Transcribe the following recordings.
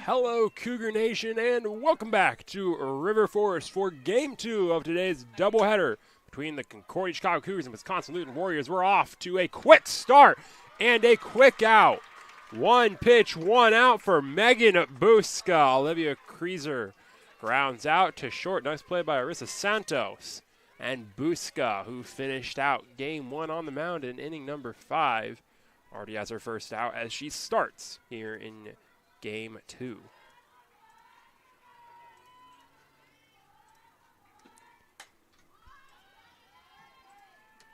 Hello, Cougar Nation, and welcome back to River Forest for Game 2 of today's doubleheader between the Concordia Chicago Cougars and Wisconsin Lutheran Warriors. We're off to a quick start and a quick out. One pitch, one out for Megan Buska. Olivia Kreeser grounds out to short. Nice play by Arissa Santos. And Buska, who finished out Game 1 on the mound in inning number 5, already has her first out as she starts here in Game 2.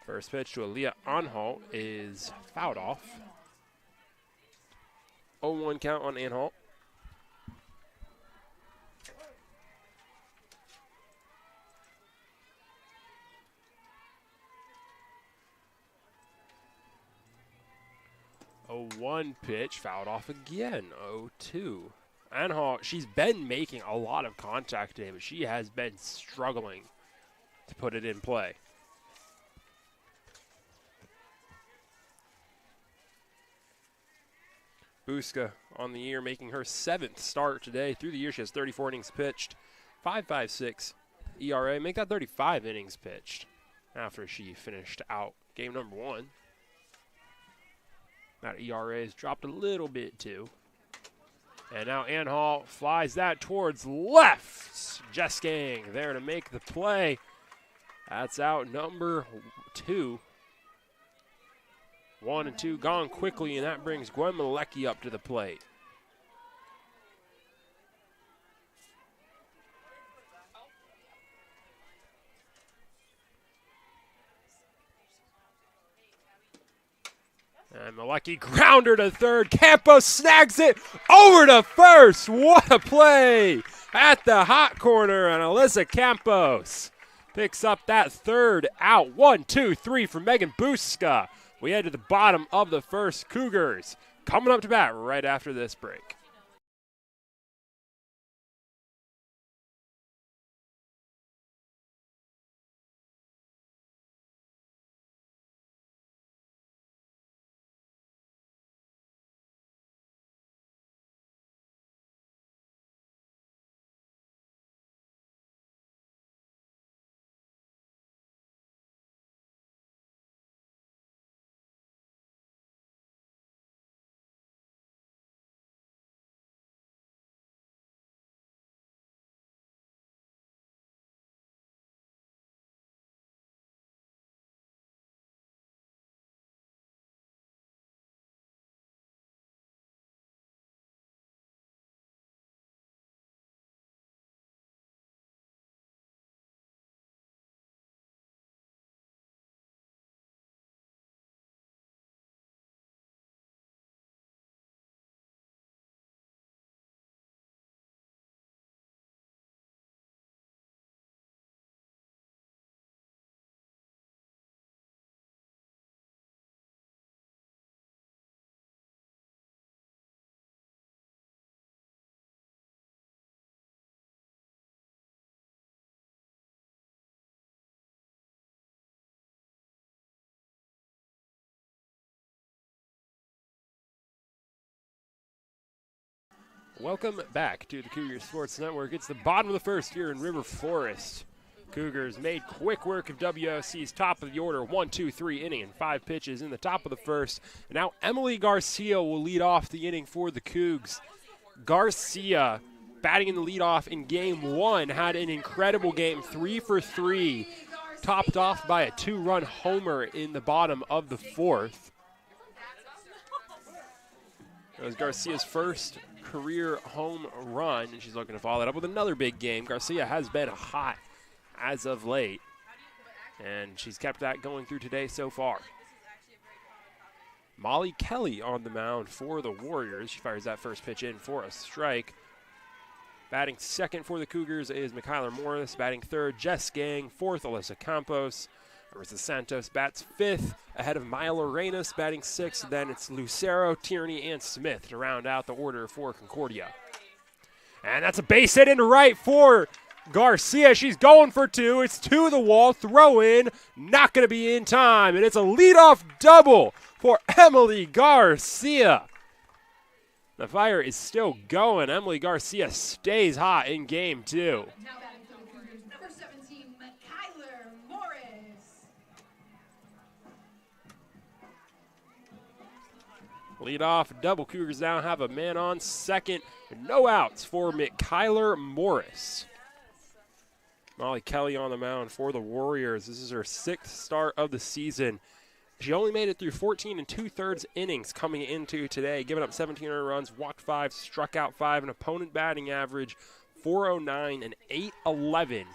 First pitch to Aaliyah Anhalt is fouled off. 0-1 count on Anhalt. A 1 pitch, fouled off again, 0-2. Anhalt, she's been making a lot of contact today, but she has been struggling to put it in play. Buska on the year, making her 7th start today. Through the year, she has 34 innings pitched, 5.56 ERA. Make that 35 innings pitched after she finished out game number 1. That ERA has dropped a little bit too. And now Anhalt flies that towards left. Jesking there to make the play. That's out number 2. 1 and 2 gone quickly, and that brings Gwen Malecki up to the plate. And Malecki grounder to third. Campos snags it over to first. What a play at the hot corner, and Alyssa Campos picks up that third out. 1, 2, 3 for Megan Buska. We head to the bottom of the first. Cougars coming up to bat right after this break. Welcome back to the Cougar Sports Network. It's the bottom of the first here in River Forest. Cougars made quick work of WOC's top of the order. 1, 2, 3 inning and 5 pitches in the top of the first. And now Emily Garcia will lead off the inning for the Cougs. Garcia, batting in the leadoff in Game 1, had an incredible game, 3 for 3, topped off by a 2-run homer in the bottom of the 4th. It was Garcia's first career home run, and she's looking to follow that up with another big game. Garcia has been hot as of late, and she's kept that going through today so far. Molly Kelly on the mound for the Warriors. She fires that first pitch in for a strike. Batting second for the Cougars is Michaela Morris. Batting third, Jess Gang. Fourth, Alyssa Campos. Arissa Santos bats fifth, ahead of Maya Lorenas batting sixth. Then it's Lucero, Tierney, and Smith to round out the order for Concordia. And that's a base hit into right for Garcia. She's going for 2. It's to the wall. Throw in. Not going to be in time. And it's a leadoff double for Emily Garcia. The fire is still going. Emily Garcia stays hot in game 2. Now batting for the Cougars, number 17, Kyler Morris. Lead off double. Cougars now have a man on second. No outs for Kyler Morris. Molly Kelly on the mound for the Warriors. This is her 6th start of the season. She only made it through 14 2/3 innings coming into today, giving up 17 earned runs, walked 5, struck out 5, an opponent batting average 409 and 811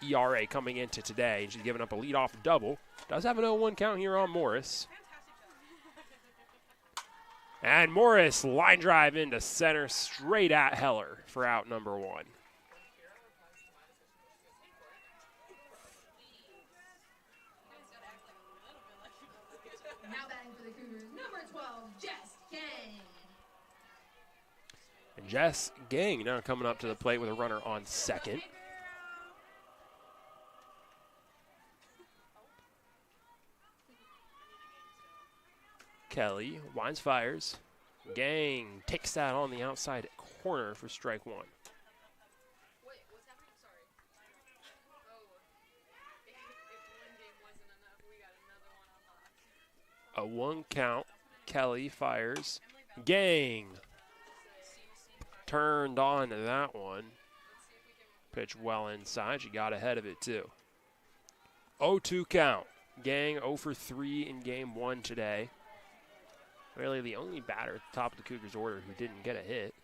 ERA coming into today. She's giving up a leadoff double. Does have an 0-1 count here on Morris. And Morris line drive into center straight at Heller for out number 1. Now batting for the Cougars, number 12, Jess Gang. And Jess Gang now coming up to the plate with a runner on second. Kelly winds, fires. Gang takes that on the outside corner for strike 1. Wait, what's happening? Sorry. Oh, if one game wasn't enough, we got another one on lock. A 1 count. Kelly fires. Gang turned on to that one. Pitch well inside. She got ahead of it too. 0-2 count. Gang 0 for 3 in game 1 today. Really the only batter at the top of the Cougars order who didn't get a hit.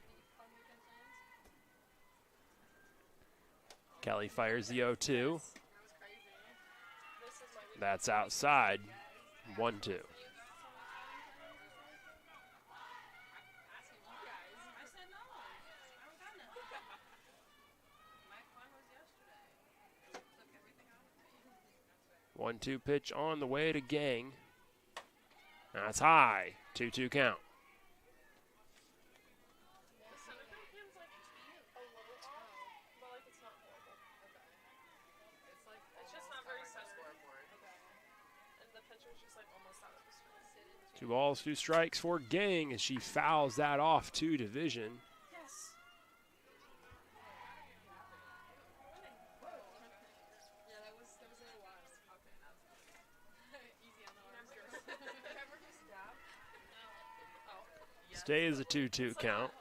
Kelly fires the 0-2. That's outside. 1-2. One-two pitch on the way to Gang. That's high. 2-2 count. Two balls, 2 strikes for Gang as she fouls that off to division. Stays a 2-2 count.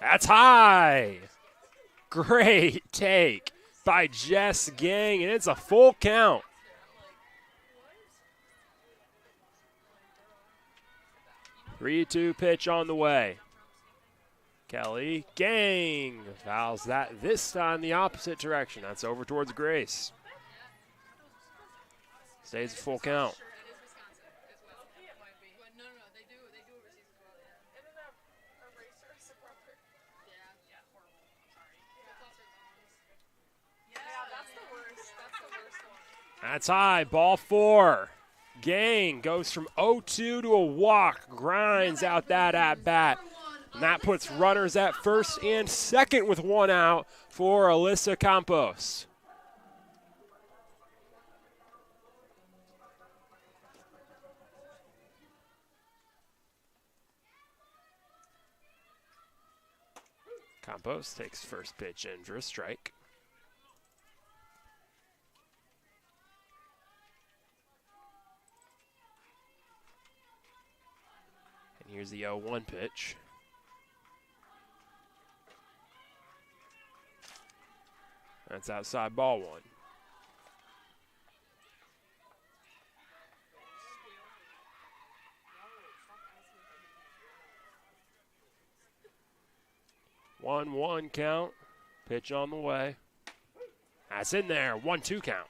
That's high. Great take by Jess Gang, and it's a full count. Three-two pitch on the way. Kelly, Gang fouls that this time the opposite direction. That's over towards Grace. Stays a full count. That's high, ball 4. Gang goes from 0-2 to a walk, grinds out that at-bat. And that puts runners at first and second with 1 out for Alyssa Campos. Campos takes first pitch in for a strike. And here's the 0-1 pitch. That's outside, ball 1. One count. Pitch on the way. That's in there. 1-2 count.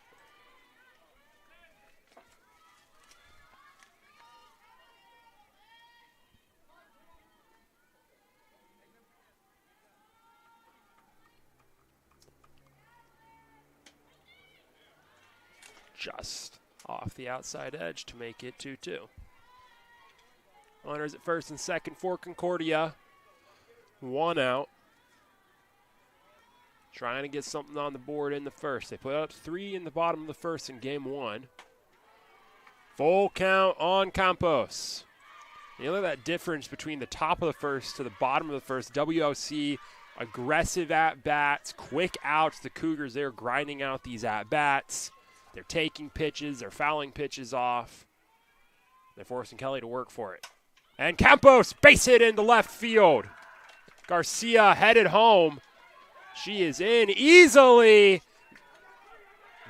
Just off the outside edge to make it 2-2. Runners at first and second for Concordia. 1 out. Trying to get something on the board in the first. They put up 3 in the bottom of the first in game 1. Full count on Campos. You look at that difference between the top of the first to the bottom of the first. WLC, aggressive at-bats, quick outs. The Cougars, they're grinding out these at-bats. They're taking pitches. They're fouling pitches off. They're forcing Kelly to work for it. And Campos, base hit into left field. Garcia headed home. She is in easily.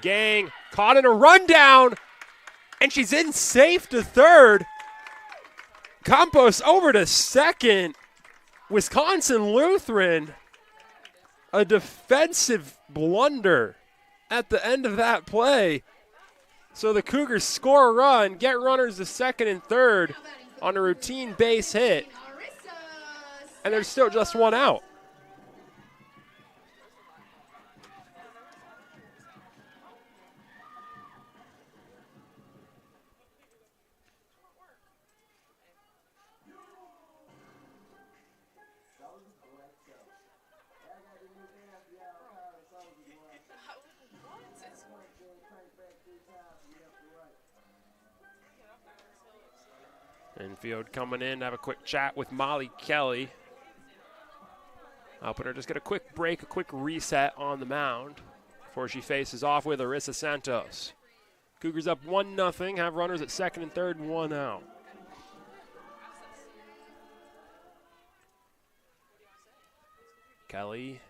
Gang caught in a rundown, and she's in safe to third. Campos over to second. Wisconsin Lutheran, a defensive blunder at the end of that play. So the Cougars score a run, get runners to second and third on a routine base hit, and there's still just one out. Infield coming in to have a quick chat with Molly Kelly. Helping her just get a quick break, a quick reset on the mound before she faces off with Arissa Santos. Cougars up 1-0, have runners at second and third, and one out. Kelly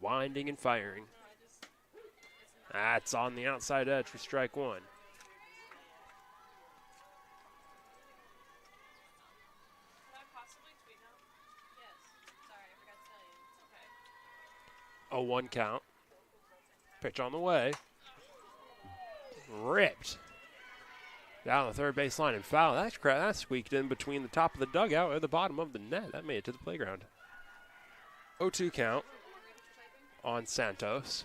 winding and firing. That's on the outside edge for strike one. A 1 count. Pitch on the way. Ripped down the third base line and foul. That squeaked in between the top of the dugout and the bottom of the net. That made it to the playground. 0-2 count on Santos.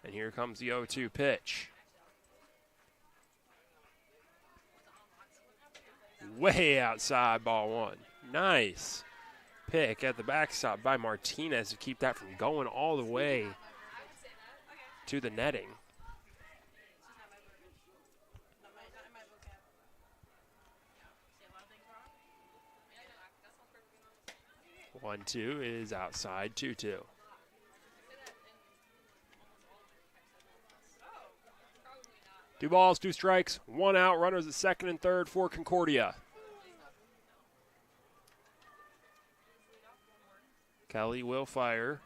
And here comes the 0-2 pitch. Way outside, ball one. Nice pick at the backstop by Martinez to keep that from going all the way to the netting. One, two is outside, 2-2. Two balls, two strikes, one out. Runners at second and third for Concordia. Kelly will fire.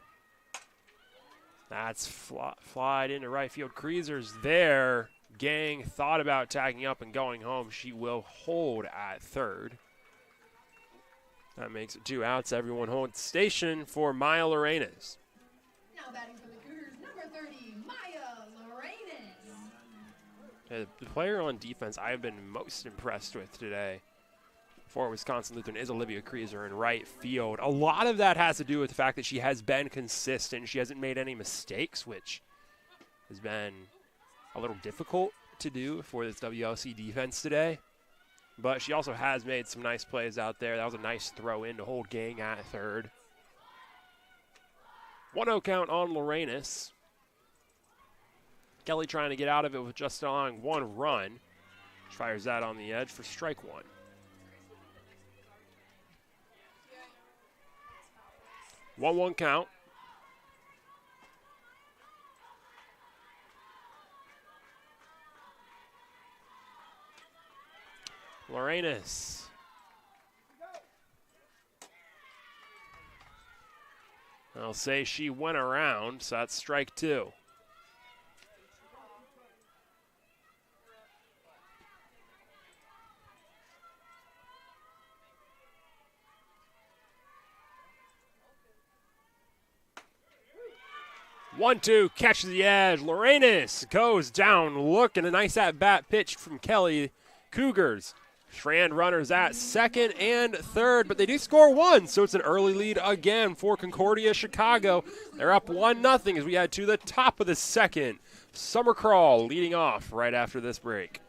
That's flied into right field. Kreezer's there. Gang thought about tagging up and going home. She will hold at third. That makes it 2 outs. Everyone holds station for Maya Lorenas. Now batting for the Cougars, number 30, Maya Lorenas. The player on defense I have been most impressed with today for Wisconsin Lutheran is Olivia Kreezer in right field. A lot of that has to do with the fact that she has been consistent. She hasn't made any mistakes, which has been a little difficult to do for this WLC defense today. But she also has made some nice plays out there. That was a nice throw in to hold Gang at third. 1-0 count on Lorenas. Kelly trying to get out of it with just allowing one run. She fires that on the edge for strike one. One count. Lorenas. I'll say she went around, so that's strike two. 1-2, catches the edge. Lorenas goes down, looking a nice at-bat pitch from Kelly. Cougars strand runners at second and third, but they do score one, so it's an early lead again for Concordia Chicago. They're up 1-0 as we head to the top of the second. Summer Crawl leading off right after this break.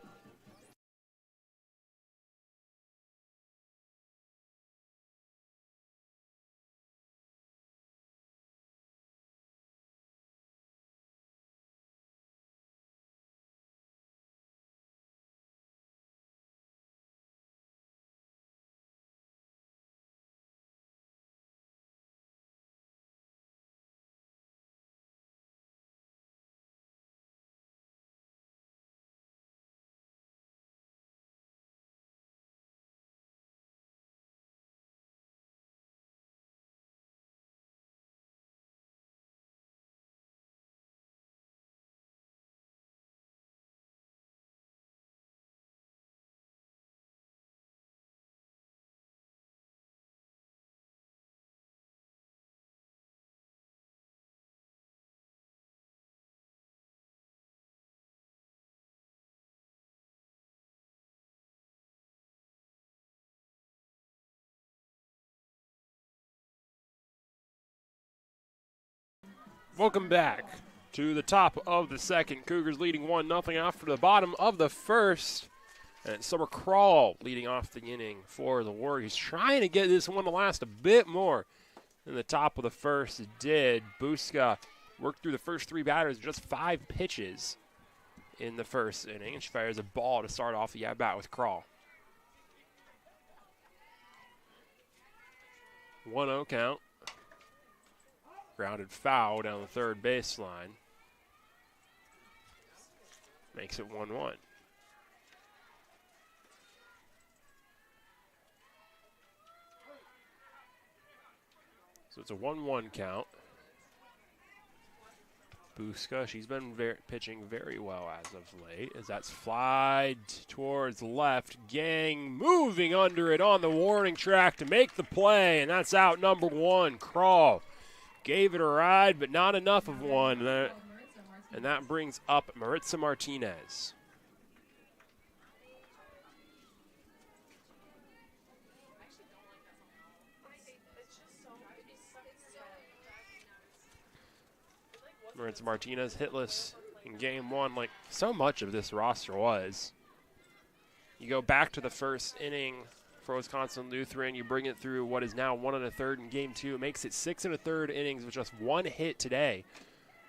Welcome back to the top of the second. Cougars leading 1-0 after the bottom of the first. And Summer Crawl leading off the inning for the Warriors, trying to get this one to last a bit more than the top of the first did. Buska worked through the first 3 batters, just 5 pitches in the first inning, and she fires a ball to start off the at-bat with Crawl. 1-0 count. Grounded foul down the third baseline. Makes it 1-1. So it's a 1-1 count. Buska, she's been pitching very well as of late, as that's flied towards left. Gang moving under it on the warning track to make the play, and that's out number 1. Crawl gave it a ride, but not enough of one, and that brings up Maritza Martinez. Maritza Martinez hitless in game 1, like so much of this roster was. You go back to the first inning for Wisconsin Lutheran, you bring it through what is now 1 1/3 in game 2. It makes it 6 1/3 innings with just 1 hit today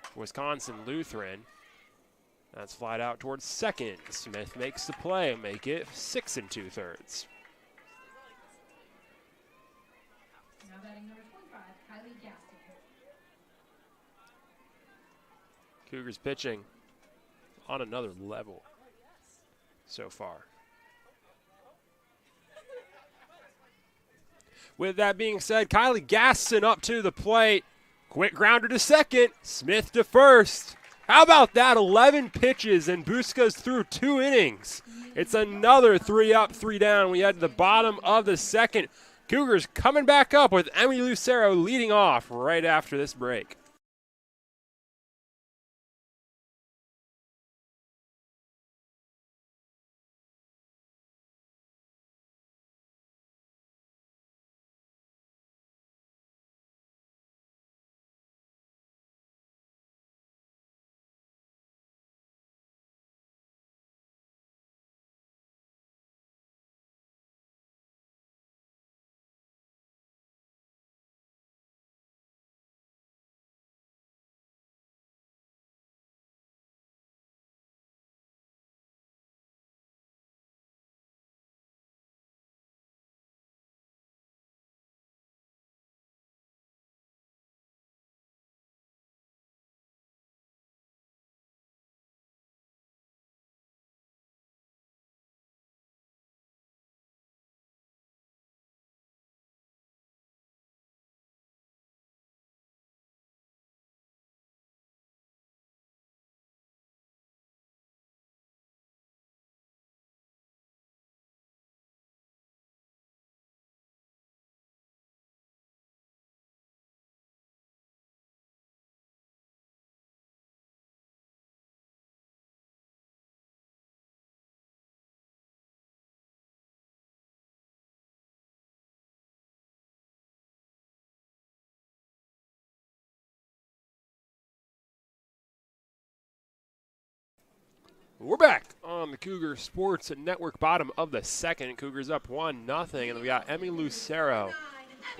for Wisconsin Lutheran. That's flied out towards second. Smith makes the play, make it 6 2/3. Now batting number 25, Kylie Gaston. Cougars pitching on another level so far. With that being said, Kylie Gaston up to the plate. Quick grounder to second, Smith to first. How about that? 11 pitches, and Buska's through 2 innings. It's another 3 up, 3 down. We head to the bottom of the second. Cougars coming back up with Emily Lucero leading off right after this break. We're back on the Cougar Sports Network, bottom of the second. Cougars up 1-0, and we got Emmy Lucero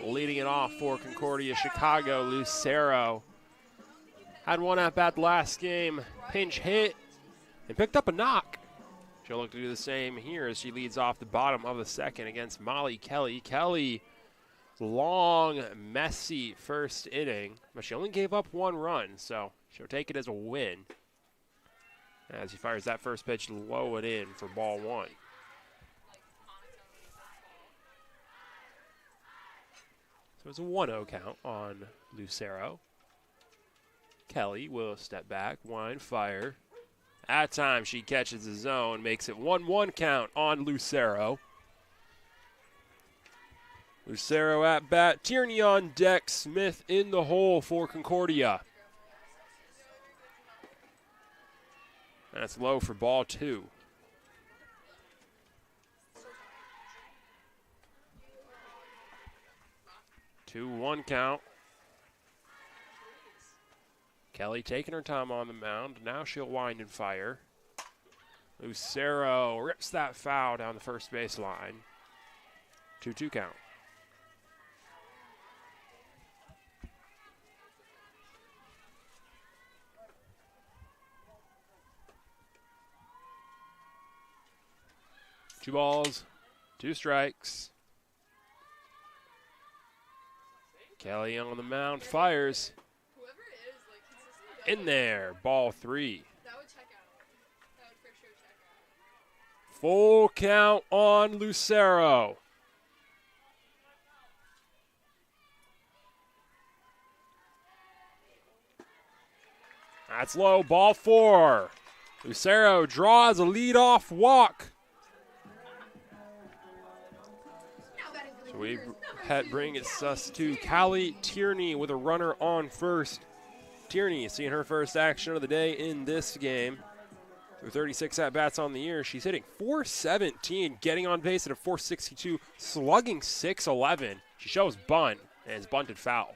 leading it off for Concordia Chicago. Lucero had 1 at-bat last game, pinch hit, and picked up a knock. She'll look to do the same here as she leads off the bottom of the second against Molly Kelly. Kelly, long, messy first inning, but she only gave up 1 run, so she'll take it as a win as he fires that first pitch low and in for ball 1. So it's a 1-0 count on Lucero. Kelly will step back, wind, fire. At time she catches the zone, makes it 1-1 count on Lucero. Lucero at bat, Tierney on deck, Smith in the hole for Concordia. That's low for ball 2. Two 1 count. Kelly taking her time on the mound. Now she'll wind and fire. Lucero rips that foul down the first baseline. 2-2 count. Two balls, 2 strikes. Kelly on the mound fires. Whoever it is, like, consistently In there, ball 3. that would check out. That would for sure check out. Full count on Lucero. That's low, ball 4. Lucero draws a leadoff walk. So we bring us to Callie Tierney with a runner on first. Tierney seeing her first action of the day in this game. Through 36 at-bats on the year, she's hitting .417, getting on base at a .462, slugging .611. She shows bunt and is bunted foul.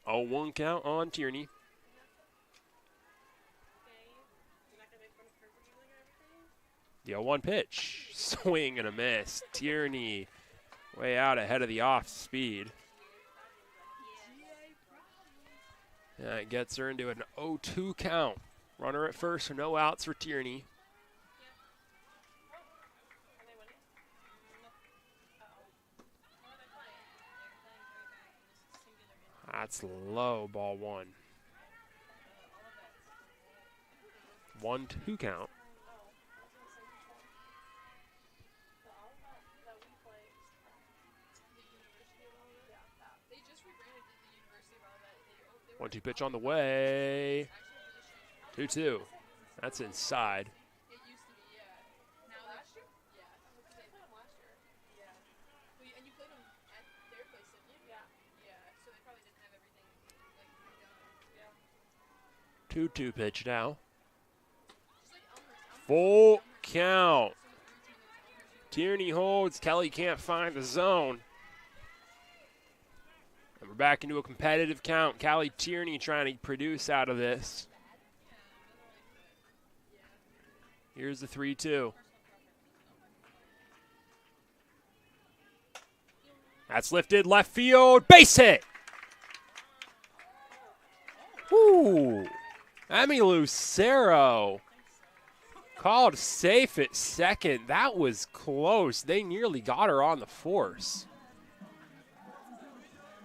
Oh, 1 count on Tierney. The 0-1 pitch. Swing and a miss. Tierney way out ahead of the off speed. That gets her into an 0-2 count. Runner at first, so no outs for Tierney. That's low, ball 1. 1-2 count. They just rebranded the University of Olivet. 1-2 pitch on the way. 2-2. That's inside. It used to be, yeah. Now last year? Yeah. Because they played them last year. Yeah. Well, and you played them at their place, didn't you? Yeah. Yeah. So they probably didn't have everything like redone. Yeah. 2-2 pitch now. Just like Elmhurst. Full count. Tierney holds. Kelly can't find the zone. And we're back into a competitive count. Callie Tierney trying to produce out of this. Here's the 3-2. That's lifted left field. Base hit. Woo. Emmy Lucero called safe at second. That was close. They nearly got her on the force.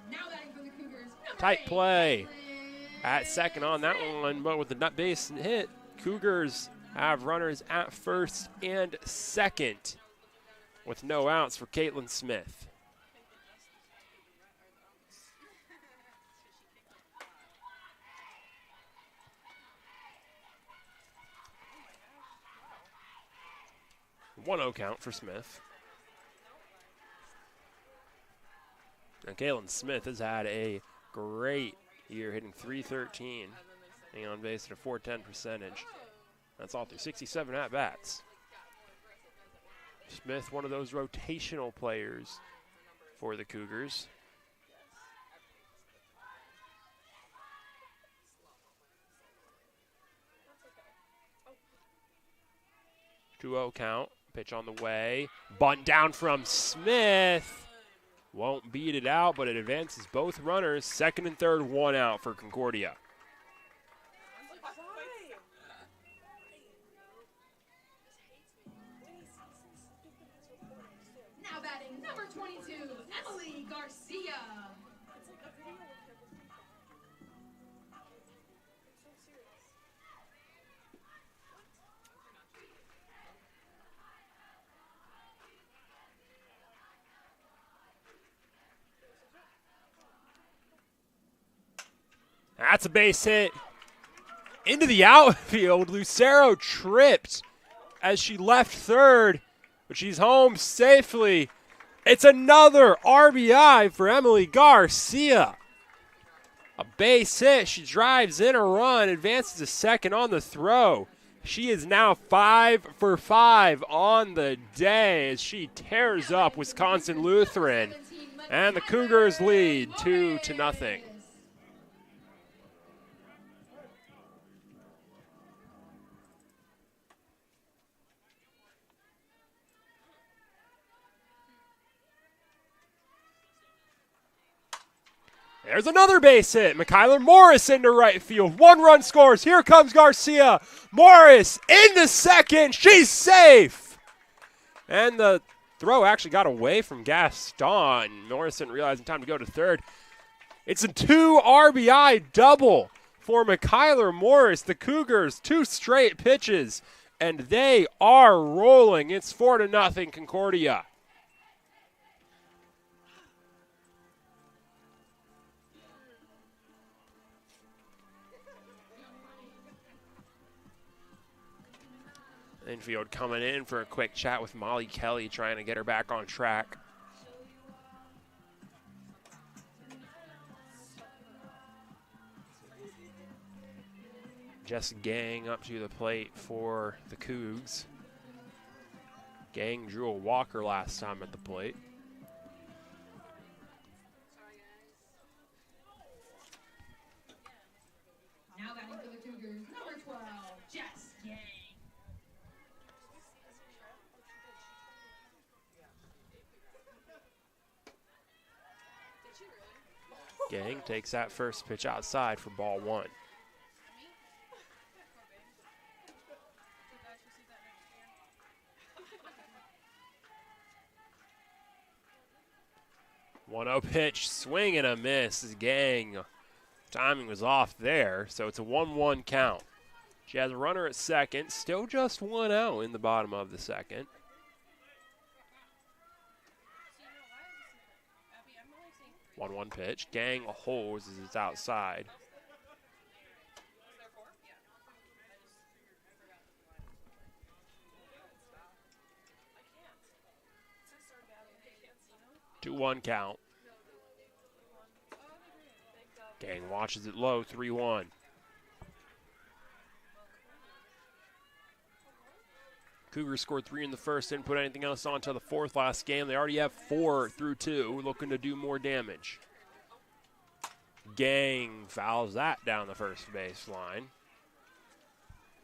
Now batting for the Cougars, number Tight 8, play Caitlin at second on that one, but with the nut base hit, Cougars have runners at first and second with no outs for Caitlin Smith. One 0 count for Smith. And Caitlin Smith has had a great year, hitting .313, being on base at a .410 percentage. That's all through 67 at-bats. Smith, one of those rotational players for the Cougars. 2-0 count. Pitch on the way. Bunt down from Smith. Won't beat it out, but it advances both runners. Second and third, 1 out for Concordia. Now batting number 22, Emily Garcia. That's a base hit into the outfield. Lucero tripped as she left third, but she's home safely. It's another RBI for Emily Garcia. A base hit. She drives in a run, advances to second on the throw. She is now 5 for 5 on the day as she tears up Wisconsin Lutheran. And the Cougars lead 2-0. There's another base hit. Mikyler Morris into right field. 1 run scores. Here comes Garcia. Morris into second. She's safe. And the throw actually got away from Gaston. Morris didn't realize in time to go to third. It's a 2 RBI double for Mikyler Morris. The Cougars 2 straight pitches, and they are rolling. It's 4-0 Concordia. Infield coming in for a quick chat with Molly Kelly, trying to get her back on track. Jess Gang up to the plate for the Cougs. Gang drew a walker last time at the plate. Now batting for the Cougars, number 12, Jess Yang. Gang takes that first pitch outside for ball 1. One-0 pitch, swing and a miss. Gang, timing was off there, so it's a 1-1 count. She has a runner at second, still just 1 out in the bottom of the second. 1-1 pitch. Gang holds as it's outside. Two 2-1 count. Gang watches it low, 3-1. Cougars scored 3 in the first, didn't put anything else on until the 4th last game. They already have 4 through 2, looking to do more damage. Gang fouls that down the first baseline.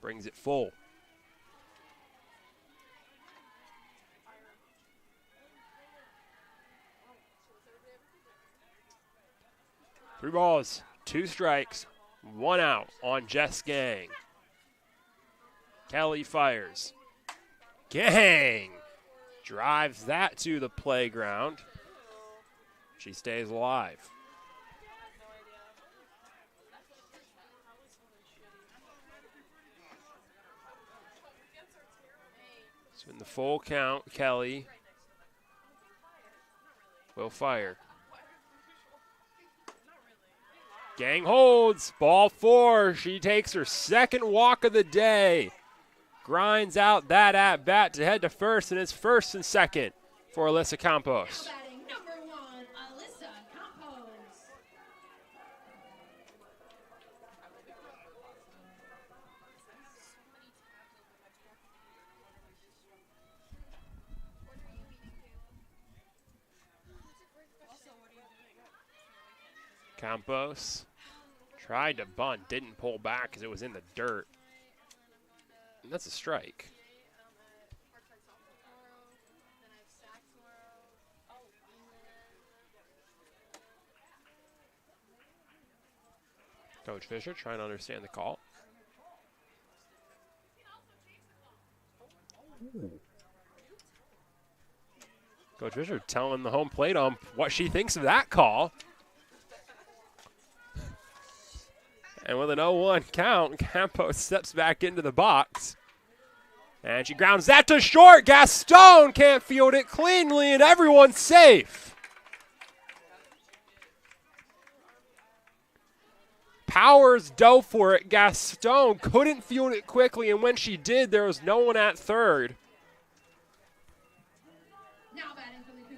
Brings it full. Three balls, 2 strikes, 1 out on Jess Gang. Kelly fires. Gang drives that to the playground. She stays alive. So in the full count, Kelly will fire. Gang holds, ball 4. She takes her 2nd walk of the day. Grinds out that at bat to head to first, and it's 1st and 2nd for Alyssa Campos. Now batting number 1, Alyssa Campos. Campos tried to bunt, didn't pull back because it was in the dirt. And that's a strike. Coach Fisher trying to understand the call. Coach Fisher telling the home plate ump what she thinks of that call. And with an 0-1 count, Campos steps back into the box. And she grounds that to short. Gaston can't field it cleanly, and everyone's safe. Powers dove for it. Gaston couldn't field it quickly, and when she did, there was no one at third.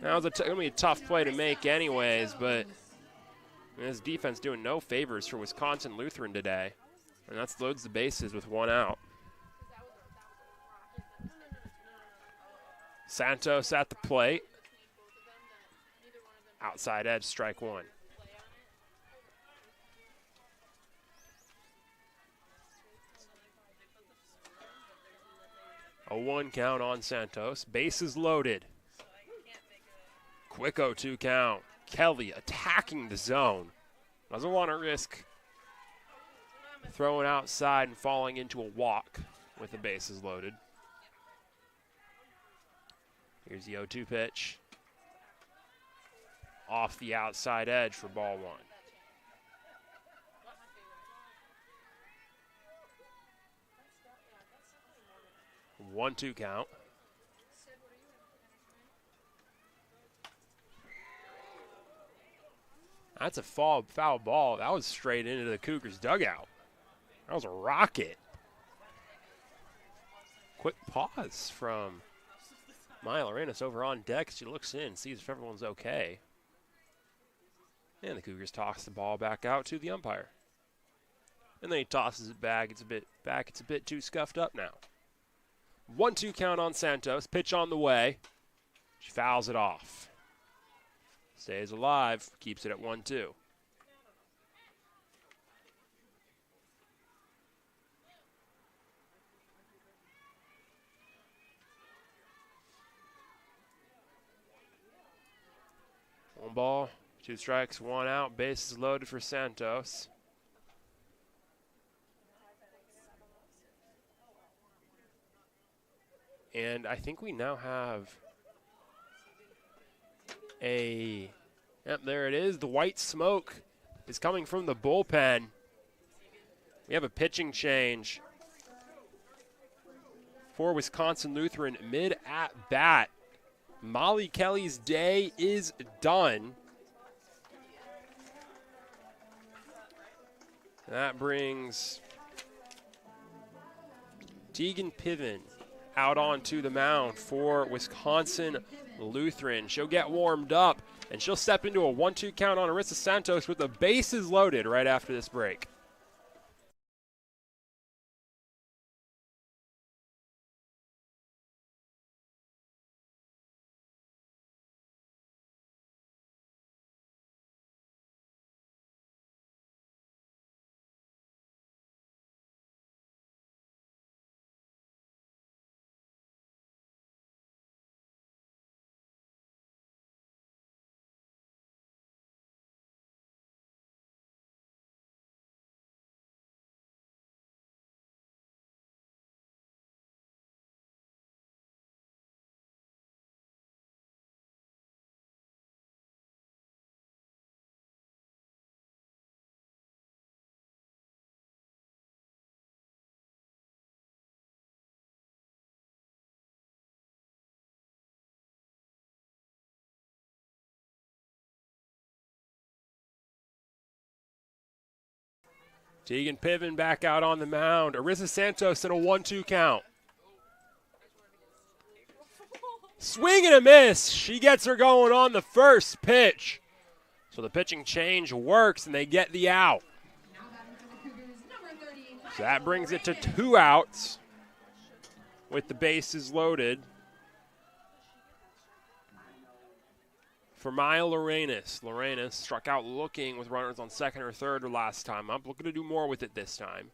That was going to be a tough play to make anyways, but this defense doing no favors for Wisconsin Lutheran today. And that loads the bases with 1 out. Santos at the plate. Outside edge, strike one. A 1 count on Santos. Bases loaded. Quick 0-2 count. Kelly attacking the zone. Doesn't want to risk throwing outside and falling into a walk with the bases loaded. Here's the 0-2 pitch. Off the outside edge for ball one. 1-2 count. That's a foul ball. That was straight into the Cougars' dugout. That was a rocket. Quick pause from Maya Lorenas over on deck. She looks in, sees if everyone's okay. And the Cougars toss the ball back out to the umpire. And then he tosses it back. It's a bit too scuffed up now. 1-2 count on Santos. Pitch on the way. She fouls it off. Stays alive. Keeps it at 1-2. One ball, 2 strikes, 1 out. Bases loaded for Santos. And I think we now have yep, there it is. The white smoke is coming from the bullpen. We have a pitching change for Wisconsin Lutheran mid-at-bat. Molly Kelly's day is done. That brings Tegan Piven out onto the mound for Wisconsin Lutheran. She'll get warmed up, and she'll step into a 1-2 count on Arissa Santos with the bases loaded right after this break. Tegan Piven back out on the mound. Arissa Santos in a 1-2 count. Swing and a miss. She gets her going on the first pitch. So the pitching change works, and they get the out. So that brings it to 2 outs with the bases loaded for Maya Lorenas. Lorenas struck out looking with runners on second or third or last time up. Looking to do more with it this time.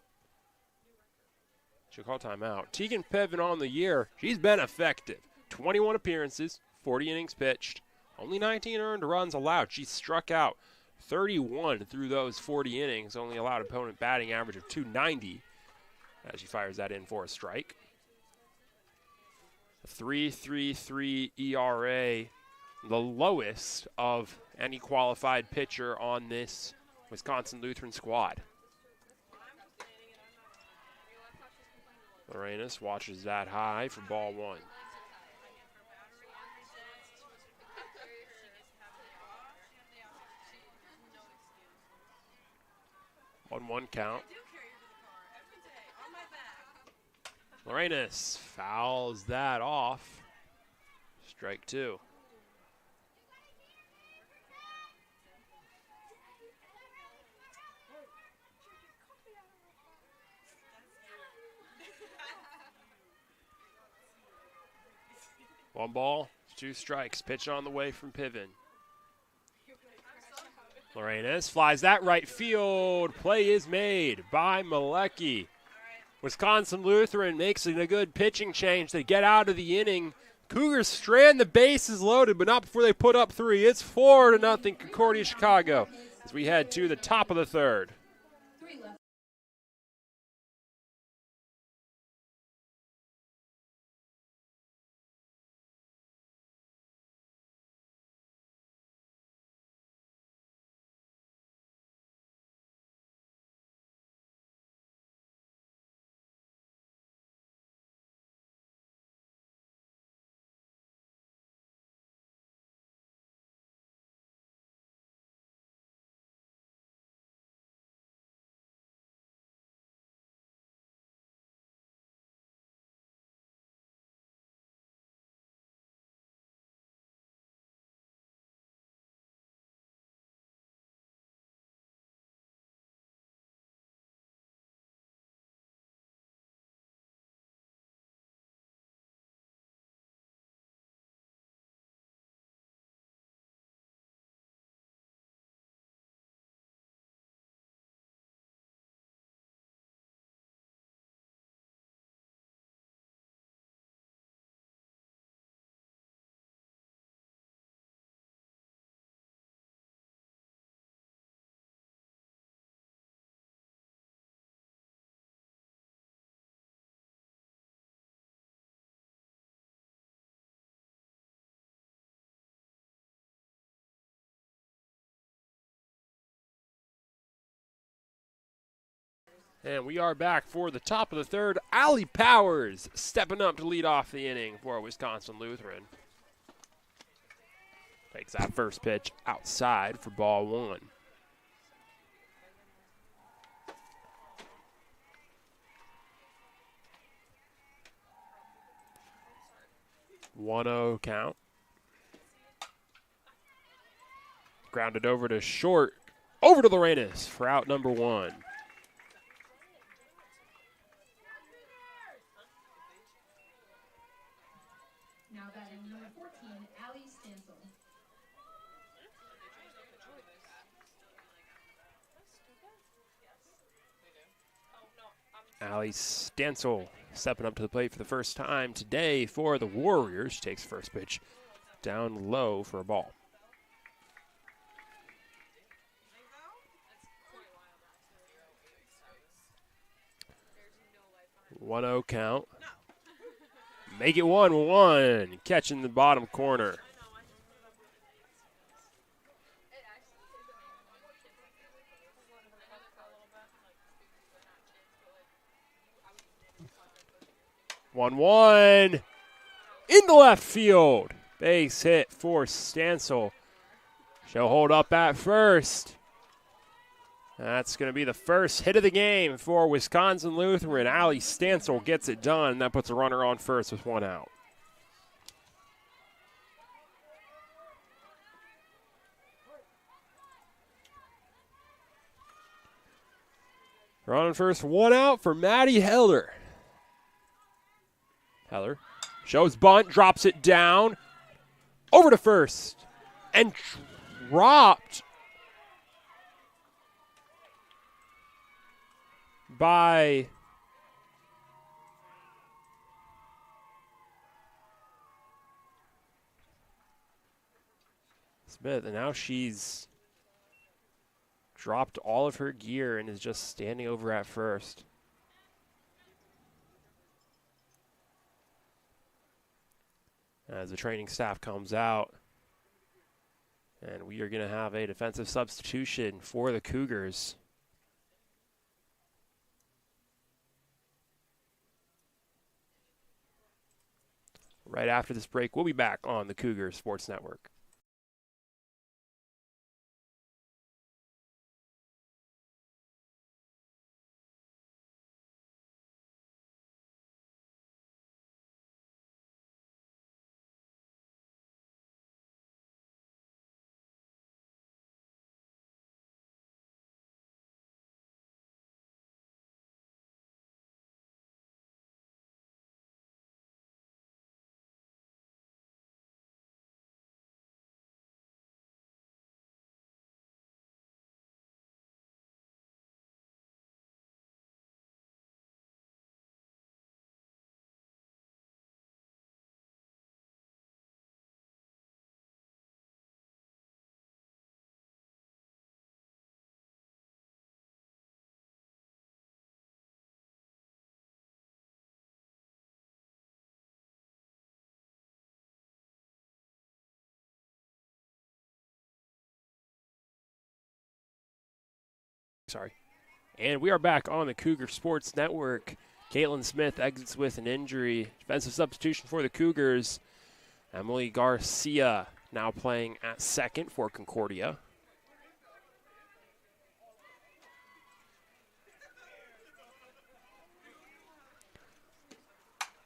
She'll call timeout. Tegan Piven on the year. She's been effective. 21 appearances, 40 innings pitched, only 19 earned runs allowed. She struck out 31 through those 40 innings, only allowed opponent batting average of .290 as she fires that in for a strike. A 3.33 ERA. The lowest of any qualified pitcher on this Wisconsin Lutheran squad. Lorenas watches that high for ball one. One count. Lorenas fouls that off. Strike 2. 1 ball, 2 strikes. Pitch on the way from Piven. Lorenas flies that right field. Play is made by Malecki. Wisconsin Lutheran makes it a good pitching change. They get out of the inning. Cougars strand the bases loaded, but not before they put up 3. It's 4-0 Concordia Chicago as we head to the top of the 3rd. And we are back for the top of the 3rd. Allie Powers stepping up to lead off the inning for Wisconsin Lutheran. Takes that first pitch outside for ball 1. One-zero count. Grounded over to short. Over to Lorenas for out number 1. Now batting number 14, Allie Stansel. Allie Stansel stepping up to the plate for the first time today for the Warriors. She takes first pitch down low for a ball. 1-0 count. Make it 1-1. Catch in the bottom corner. One in the left field. Base hit for Stansel. She'll hold up at first. That's going to be the first hit of the game for Wisconsin Lutheran. Allie Stansel gets it done. That puts a runner on first with 1 out. Running first, 1 out for Maddie Heller. Heller shows bunt, drops it down, over to first, and dropped by Smith, and now she's dropped all of her gear and is just standing over at first. As the training staff comes out, and we are going to have a defensive substitution for the Cougars. Right after this break, we'll be back on the Cougar Sports Network. Sorry. And we are back on the Cougar Sports Network. Caitlin Smith exits with an injury. Defensive substitution for the Cougars. Emily Garcia now playing at second for Concordia.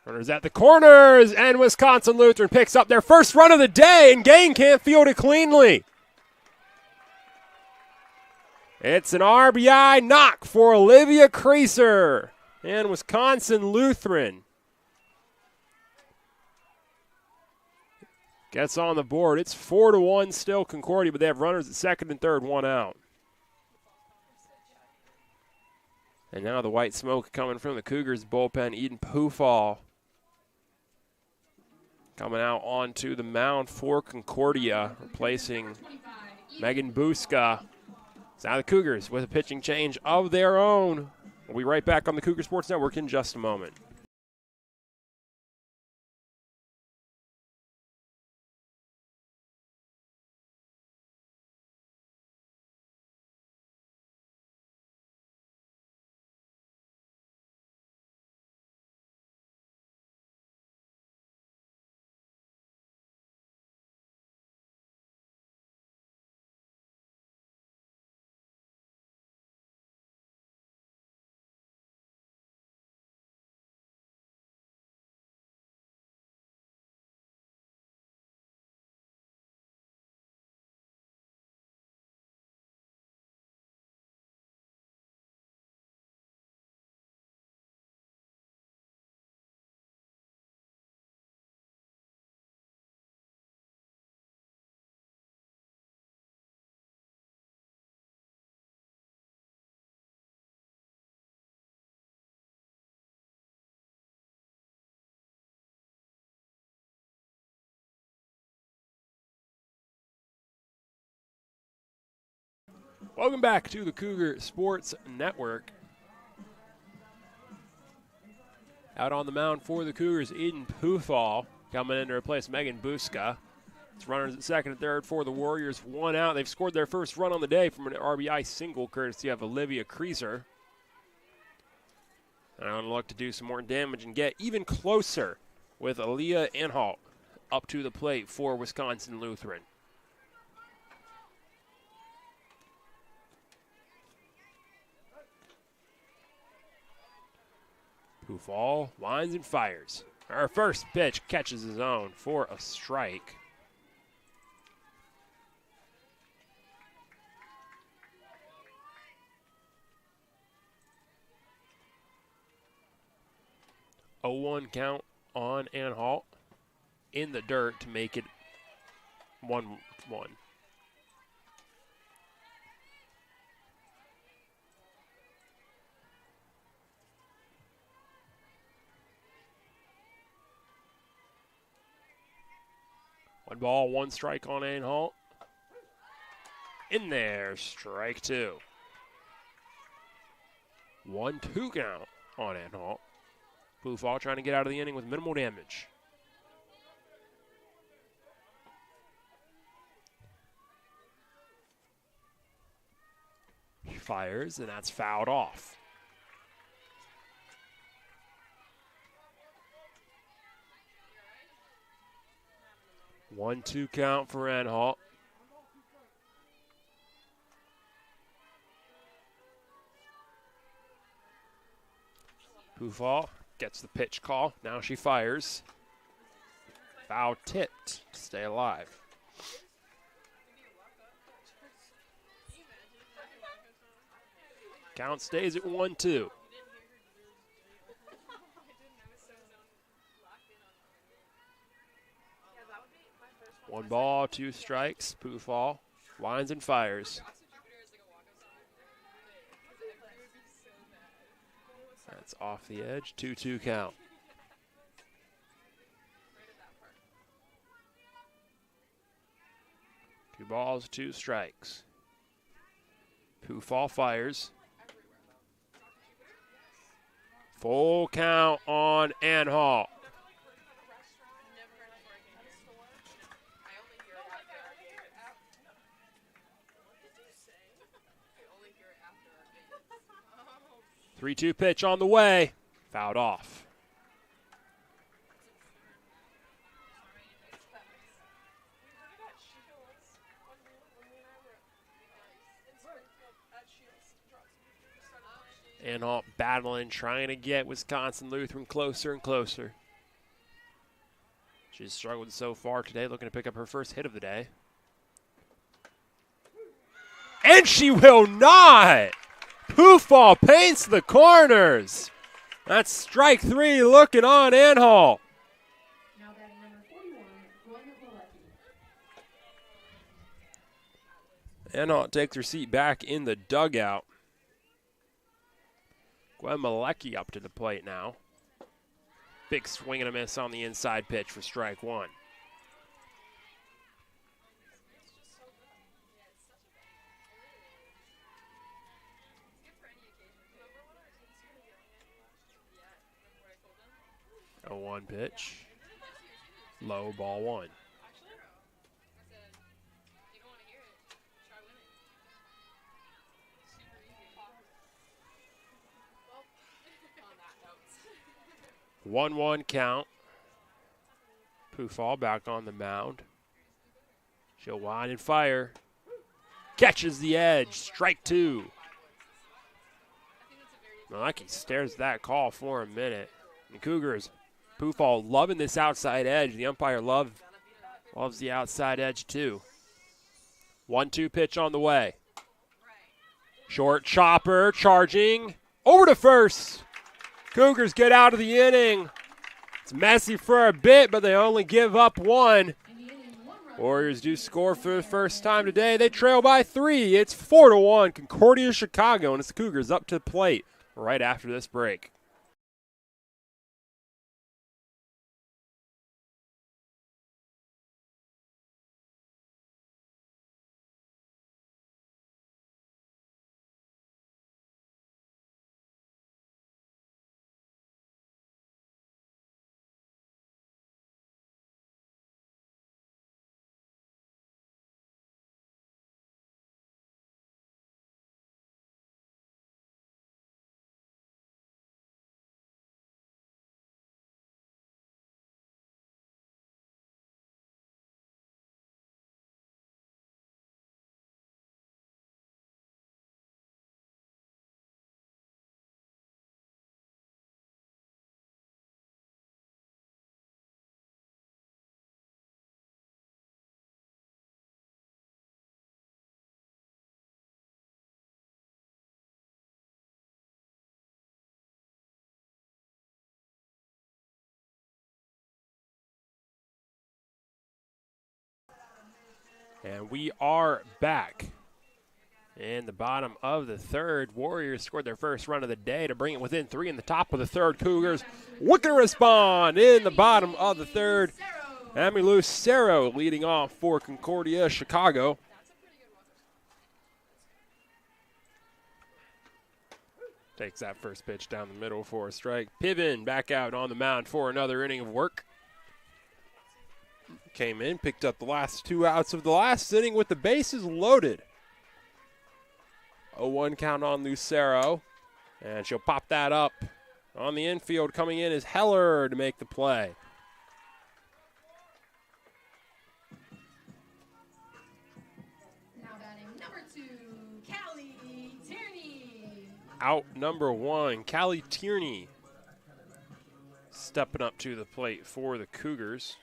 Runners at the corners, and Wisconsin Lutheran picks up their first run of the day, and Gain can't field it cleanly. It's an RBI knock for Olivia Creaser and Wisconsin Lutheran. Gets on the board. It's 4-1 still Concordia, but they have runners at second and third, one out. And now the white smoke coming from the Cougars bullpen. Eden Pufall coming out onto the mound for Concordia, replacing Megan Buska. So now the Cougars with a pitching change of their own. We'll be right back on the Cougar Sports Network in just a moment. Welcome back to the Cougar Sports Network. Out on the mound for the Cougars, Eden Pufall coming in to replace Megan Buska. It's runners at second and third for the Warriors, one out. They've scored their first run on the day from an RBI single courtesy of Olivia Creaser. And I'm going to look to do some more damage and get even closer with Aaliyah Anhalt up to the plate for Wisconsin Lutheran. Pufall winds and fires. Our first pitch catches his own for a strike. A 0-1 count on Anhalt in the dirt to make it 1-1. One ball, one strike on Anhalt. In there, strike two. 1-2 count on Anhalt. Pufall trying to get out of the inning with minimal damage. He fires, and that's fouled off. One, 2 count for Anhalt. Pufall gets the pitch call. Now she fires. Foul tipped to stay alive. Count stays at 1-2. One ball, 2 strikes. Pufall winds and fires. That's off the edge. 2-2 count. Two balls, 2 strikes. Pufall fires. Full count on Anhalt. 3-2 pitch on the way. Fouled off. Anhalt battling, trying to get Wisconsin Lutheran closer and closer. She's struggled so far today, looking to pick up her first hit of the day. And she will not! Poofball paints the corners. That's strike 3 looking on Anhalt. Now batting number 41, Gwen Malecki. Anhalt takes her seat back in the dugout. Gwen Malecki up to the plate now. Big swing and a miss on the inside pitch for strike 1. A 1 pitch. Low, ball 1. On that 1-1 count. Poofball back on the mound. She'll wind and fire. Catches the edge. Strike 2. Malecki stares at that call for a minute. The Cougars, Poofball loving this outside edge. The umpire loves the outside edge too. 1-2 pitch on the way. Short chopper charging over to first. Cougars get out of the inning. It's messy for a bit, but they only give up 1. Warriors do score for the first time today. They trail by 3. It's 4-1. Concordia, Chicago, and it's the Cougars up to the plate right after this break. And we are back in the bottom of the third. Warriors scored their first run of the day to bring it within 3 in the top of the third. Cougars looking to respond in the bottom of the third. Amy Lucero leading off for Concordia, Chicago. Takes that first pitch down the middle for a strike. Piven back out on the mound for another inning of work. Came in, picked up the last 2 outs of the last inning with the bases loaded. 0-1 count on Lucero, and she'll pop that up. On the infield coming in is Heller to make the play. Now batting number 2, Callie Tierney. Out number 1, Callie Tierney stepping up to the plate for the Cougars.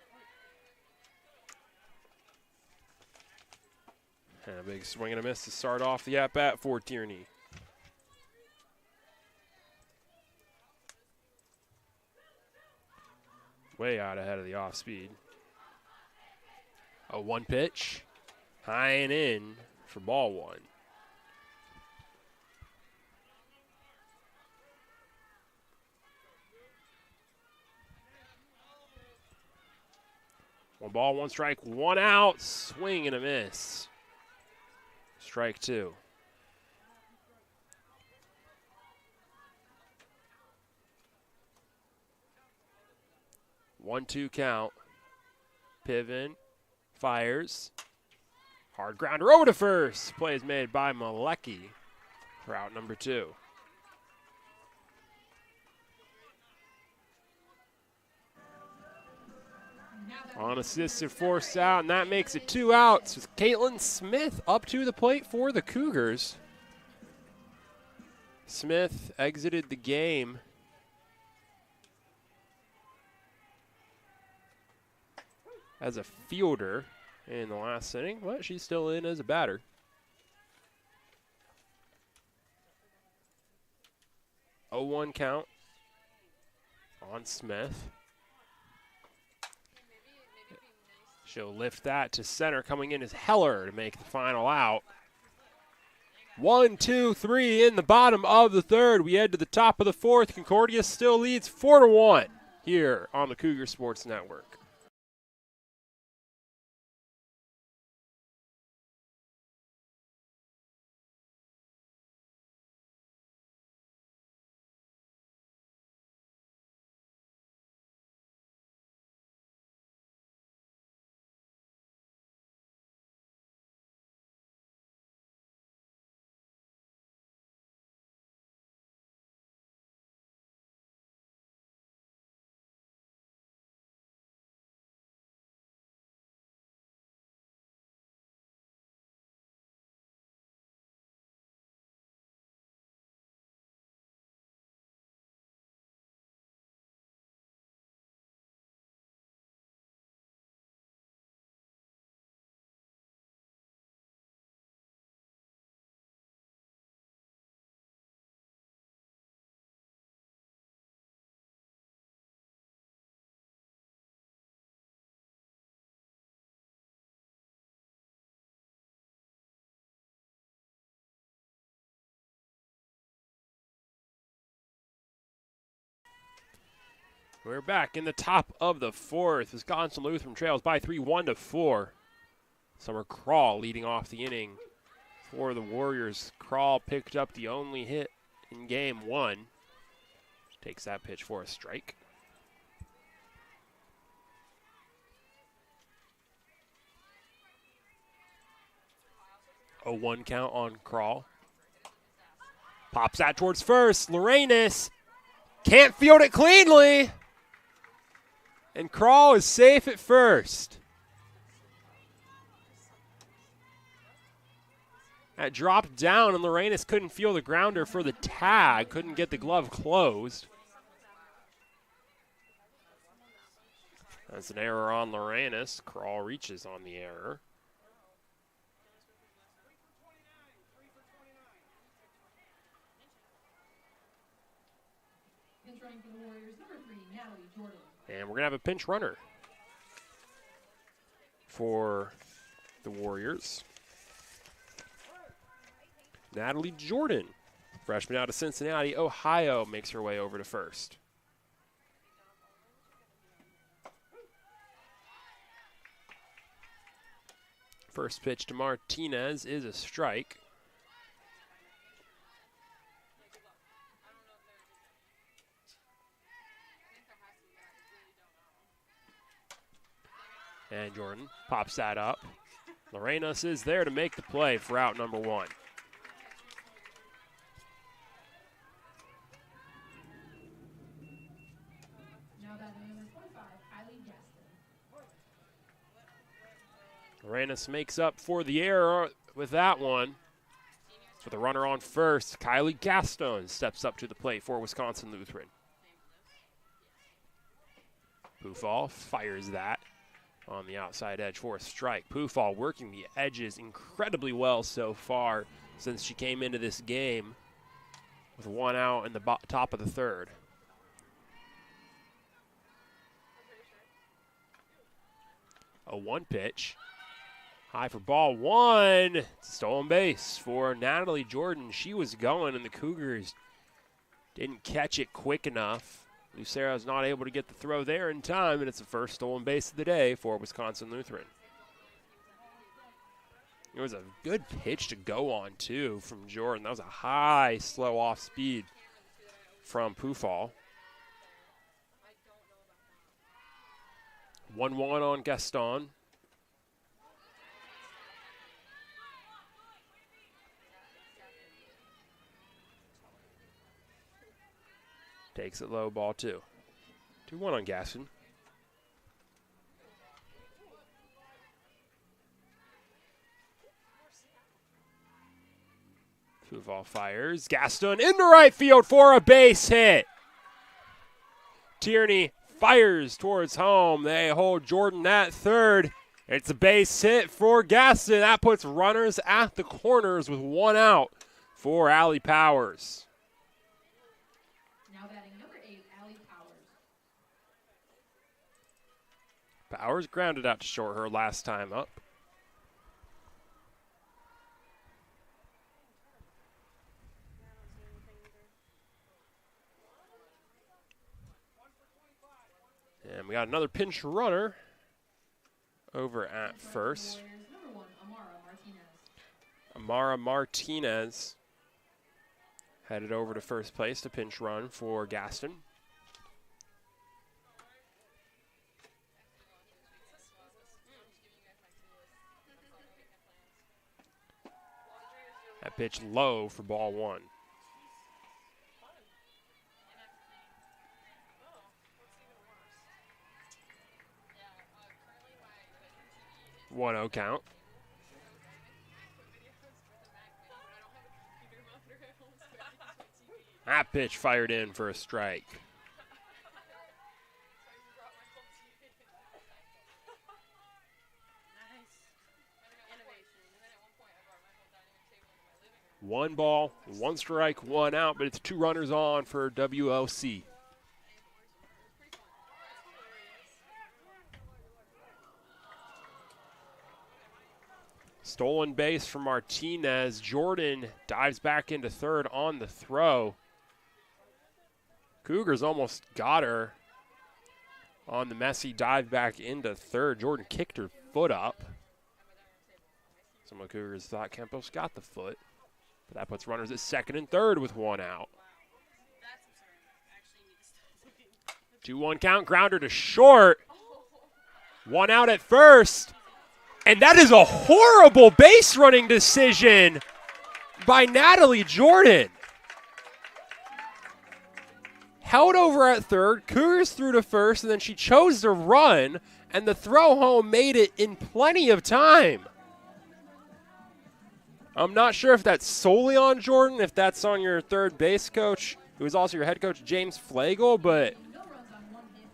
And a big swing and a miss to start off the at-bat for Tierney. Way out ahead of the off-speed. A 1 pitch. High and in for ball 1. One ball, 1 strike, 1 out. Swing and a miss. Strike 2. One-two count. Piven fires. Hard grounder over to first. Play is made by Malecki for out number 2. On assisted force out, and that makes it 2 outs with Caitlin Smith up to the plate for the Cougars. Smith exited the game as a fielder in the last inning, but she's still in as a batter. Oh, 1 count on Smith. She'll lift that to center. Coming in is Heller to make the final out. 1, 2, 3 in the bottom of the third. We head to the top of the fourth. Concordia still leads 4-1 here on the Cougar Sports Network. We're back in the top of the fourth. Wisconsin Lutheran trails by 3, 1-4. Summer Crawl leading off the inning for the Warriors. Crawl picked up the only hit in game 1. Takes that pitch for a strike. A 1 count on Crawl. Pops that towards first. Lorenas can't field it cleanly. And Crawl is safe at first. That dropped down, and Lorenas couldn't feel the grounder for the tag. Couldn't get the glove closed. That's an error on Lorenas. Crawl reaches on the error. Pinch running for the Warriors, number 3, Natalie Jordan. And we're going to have a pinch runner for the Warriors. Natalie Jordan, freshman out of Cincinnati, Ohio, makes her way over to first. First pitch to Martinez is a strike. And Jordan pops that up. Lorenas is there to make the play for out number 1. Now batting number 25, Kylie Gaston. Lorenas makes up for the error with that one. With a runner on first, Kylie Gaston steps up to the plate for Wisconsin Lutheran. Pufall fires that on the outside edge for a strike. Pufall working the edges incredibly well so far since she came into this game with 1 out in the top of the third. A 1 pitch. High for ball 1. It's a stolen base for Natalie Jordan. She was going, and the Cougars didn't catch it quick enough. Lucero's not able to get the throw there in time, and it's the first stolen base of the day for Wisconsin Lutheran. It was a good pitch to go on, too, from Jordan. That was a high, slow off speed from Pufall. 1-1 on Gaston. Takes it low, ball 2. 2-1 on Gaston. Fuvall fires. Gaston into right field for a base hit. Tierney fires towards home. They hold Jordan at third. It's a base hit for Gaston. That puts runners at the corners with one out for Allie Powers. Now batting number 8, Allie Powers. Powers grounded out to short her last time up. And we got another pinch runner over at first. Warriors, number 1, Amara Martinez. Amara Martinez headed over to first place to pinch run for Gaston. That pitch low for ball 1. 1-0 count. That pitch fired in for a strike. One ball, one strike, one out, but it's 2 runners on for WLC. Stolen base from Martinez. Jordan dives back into third on the throw. Cougars almost got her on the messy dive back into third. Jordan kicked her foot up. Some of the Cougars thought Campos got the foot. But that puts runners at second and third with one out. 2-1 count, grounder to short. One out at first. And that is a horrible base running decision by Natalie Jordan. Held over at third, Cougars threw to first, and then she chose to run, and the throw home made it in plenty of time. I'm not sure if that's solely on Jordan, if that's on your third base coach, who is also your head coach, James Flagel, but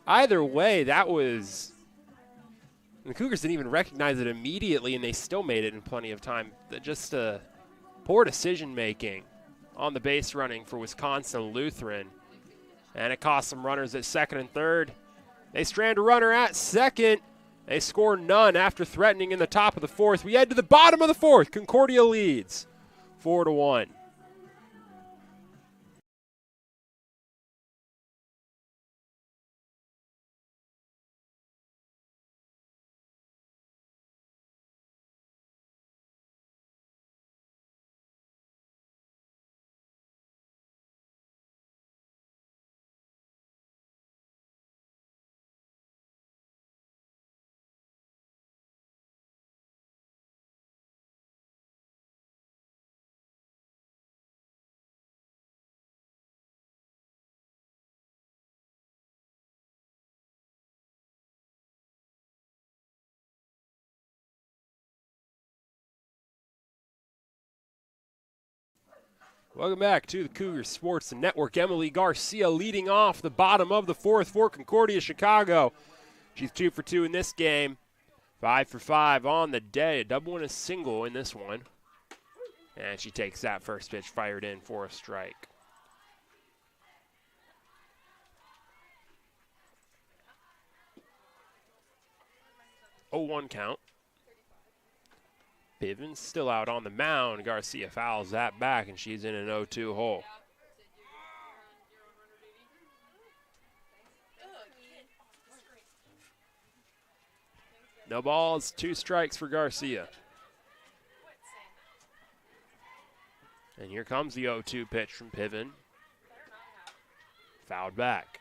either way, that was... The Cougars didn't even recognize it immediately, and they still made it in plenty of time. Just poor decision-making on the base running for Wisconsin Lutheran. And it cost some runners at second and third. They strand a runner at second. They score none after threatening in the top of the fourth. We head to the bottom of the fourth. Concordia leads 4-1. Welcome back to the Cougar Sports Network. Emily Garcia leading off the bottom of the fourth for Concordia Chicago. She's 2 for 2 in this game. 5 for 5 on the day. A double and a single in this one. And she takes that first pitch fired in for a strike. Oh, 1 count. Bivens still out on the mound. Garcia fouls that back, and she's in an 0-2 hole. No balls, 2 strikes for Garcia. And here comes the 0-2 pitch from Piven. Fouled back.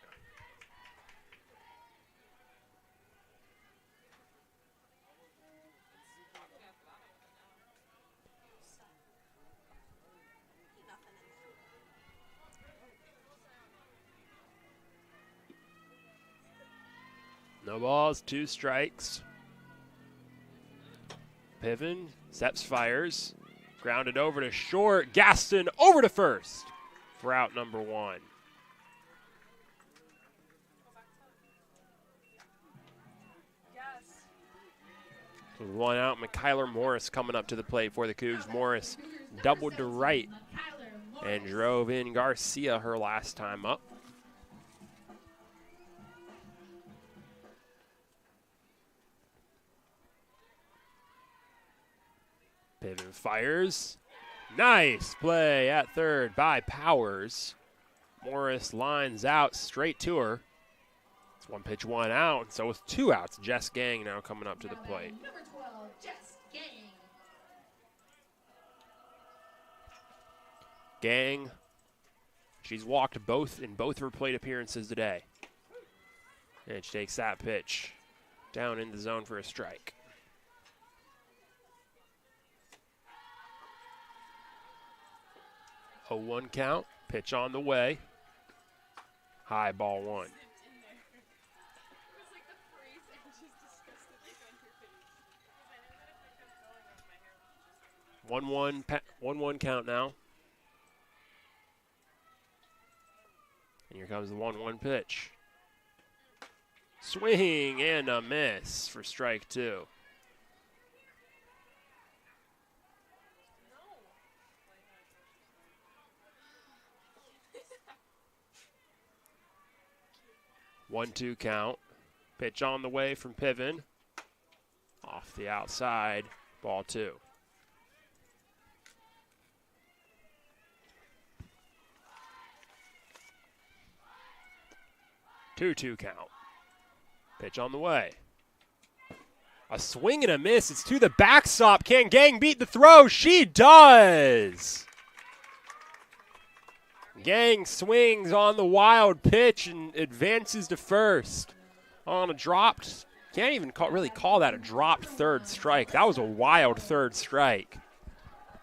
No balls, 2 strikes. Piven, Seps fires. Grounded over to short. Gaston over to first for out number 1. One out, Kyler Morris coming up to the plate for the Cougs. Morris doubled to right and drove in Garcia her last time up. Piven fires. Nice play at third by Powers. Morris lines out straight to her. It's 1 pitch, 1 out. So with 2 outs, Jess Gang now coming up to the plate. Number 12, Jess Gang. Gang, she's walked in both her plate appearances today. And she takes that pitch down in the zone for a strike. 0-1 count, pitch on the way. High, ball 1. 1-1 count now. And here comes the 1-1 pitch. Swing and a miss for strike 2. One, 2 count. Pitch on the way from Piven. Off the outside, ball 2. Two count. Pitch on the way. A swing and a miss. It's to the backstop. Can Gang beat the throw? She does. Gang swings on the wild pitch and advances to first on a dropped. Can't even really call that a dropped third strike. That was a wild third strike.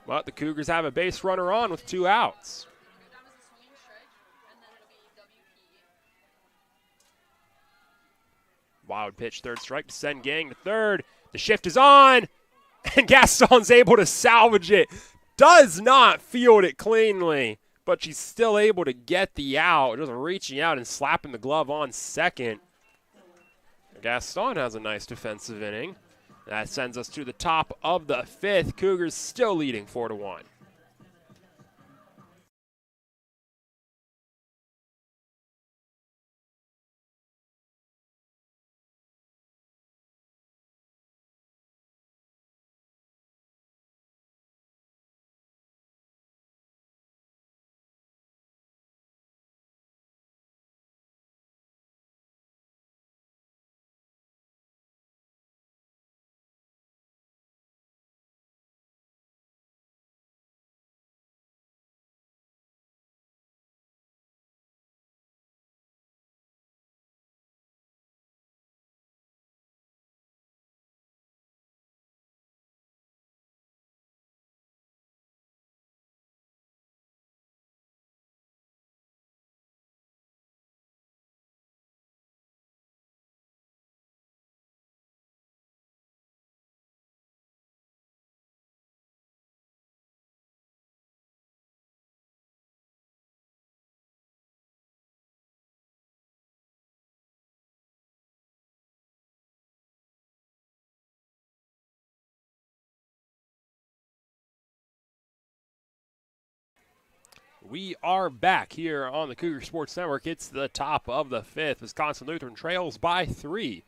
But the Cougars have a base runner on with 2 outs. Wild pitch, third strike to send Gang to third. The shift is on, and Gaston's able to salvage it. Does not field it cleanly, but she's still able to get the out. Just reaching out and slapping the glove on second. Gaston has a nice defensive inning. That sends us to the top of the 5th. Cougars still leading 4-1. We are back here on the Cougar Sports Network. It's the top of the 5th. Wisconsin Lutheran trails by 3.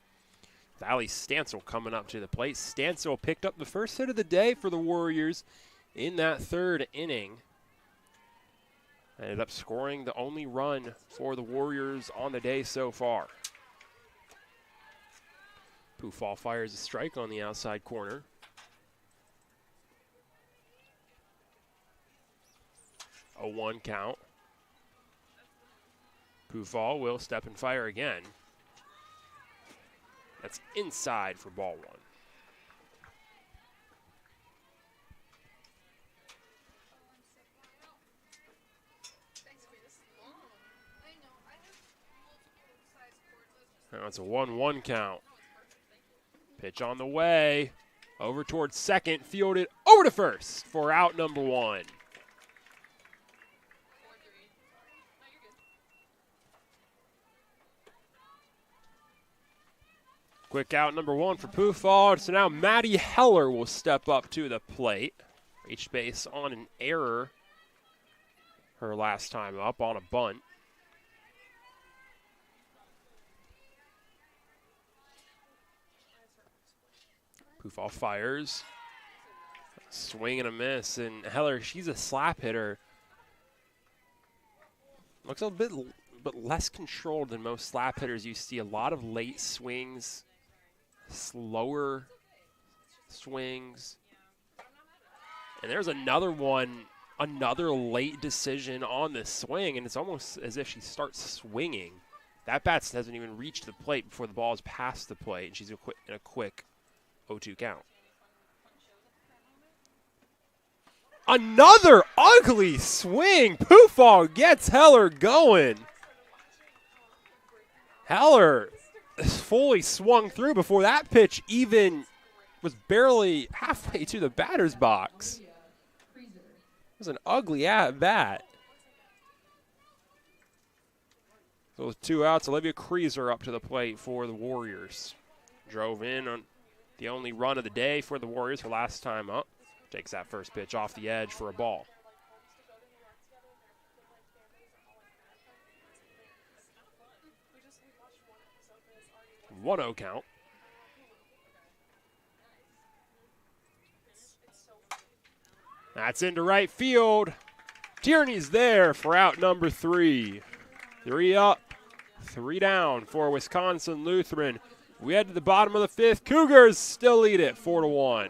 Valley Stancil coming up to the plate. Stancil picked up the first hit of the day for the Warriors in that 3rd inning. Ended up scoring the only run for the Warriors on the day so far. Pufall fires a strike on the outside corner. 0-1 count. Pufall will step and fire again. That's inside for ball 1. Now it's a 1-1 count. Pitch on the way. Over towards second. Fielded over to first for out number 1. Quick out number 1 for Pufall. So now Maddie Heller will step up to the plate. Reached base on an error her last time up on a bunt. Pufall fires. Swing and a miss. And Heller, she's a slap hitter. Looks a bit less controlled than most slap hitters. You see a lot of late swings. Slower swings. And there's another one, another late decision on the swing, and it's almost as if she starts swinging. That bat hasn't even reached the plate before the ball is past the plate, and she's in a quick 0-2 count. Another ugly swing. Pufall gets Heller going. Heller fully swung through before that pitch even was barely halfway to the batter's box. It was an ugly at-bat. So with 2 outs, Olivia Kreeser up to the plate for the Warriors. Drove in on the only run of the day for the Warriors her last time up. Takes that first pitch off the edge for a ball. 1-0 count. That's into right field. Tierney's there for out number 3. 3 up, 3 down for Wisconsin Lutheran. We head to the bottom of the 5th. Cougars still lead it 4-1.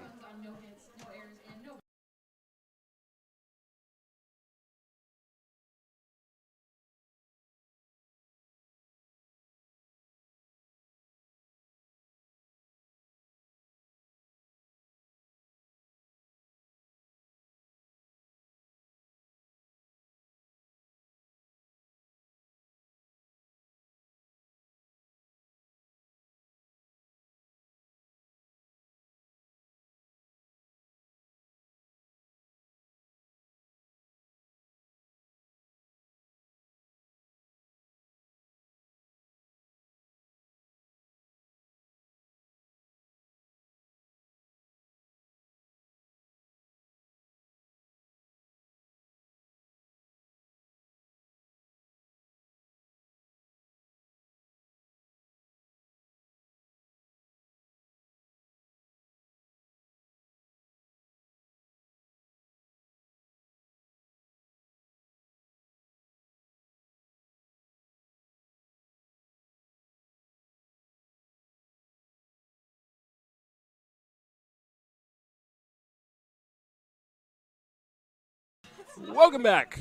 Welcome back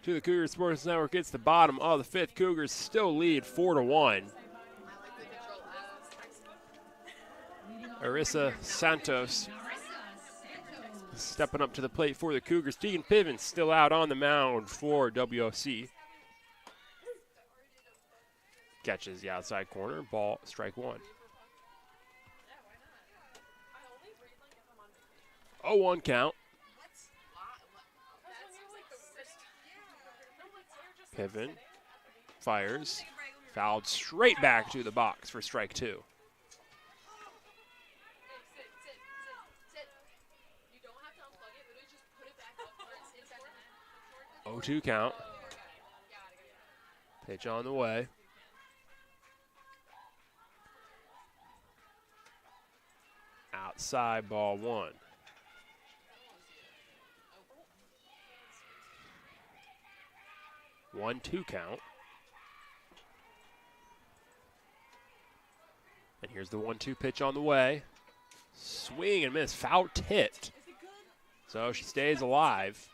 to the Cougar Sports Network. It's the bottom of the 5th. Cougars still lead 4-1. Arissa Santos stepping up to the plate for the Cougars. Tegan Piven still out on the mound for WOC. Catches the outside corner. Ball, strike 1. 0-1 count. Piven fires, fouled straight back to the box for strike 2. 0-2 count. Pitch on the way. Outside, ball 1. 1-2 count. And here's the 1-2 pitch on the way. Swing and miss, foul tipped. So she stays alive.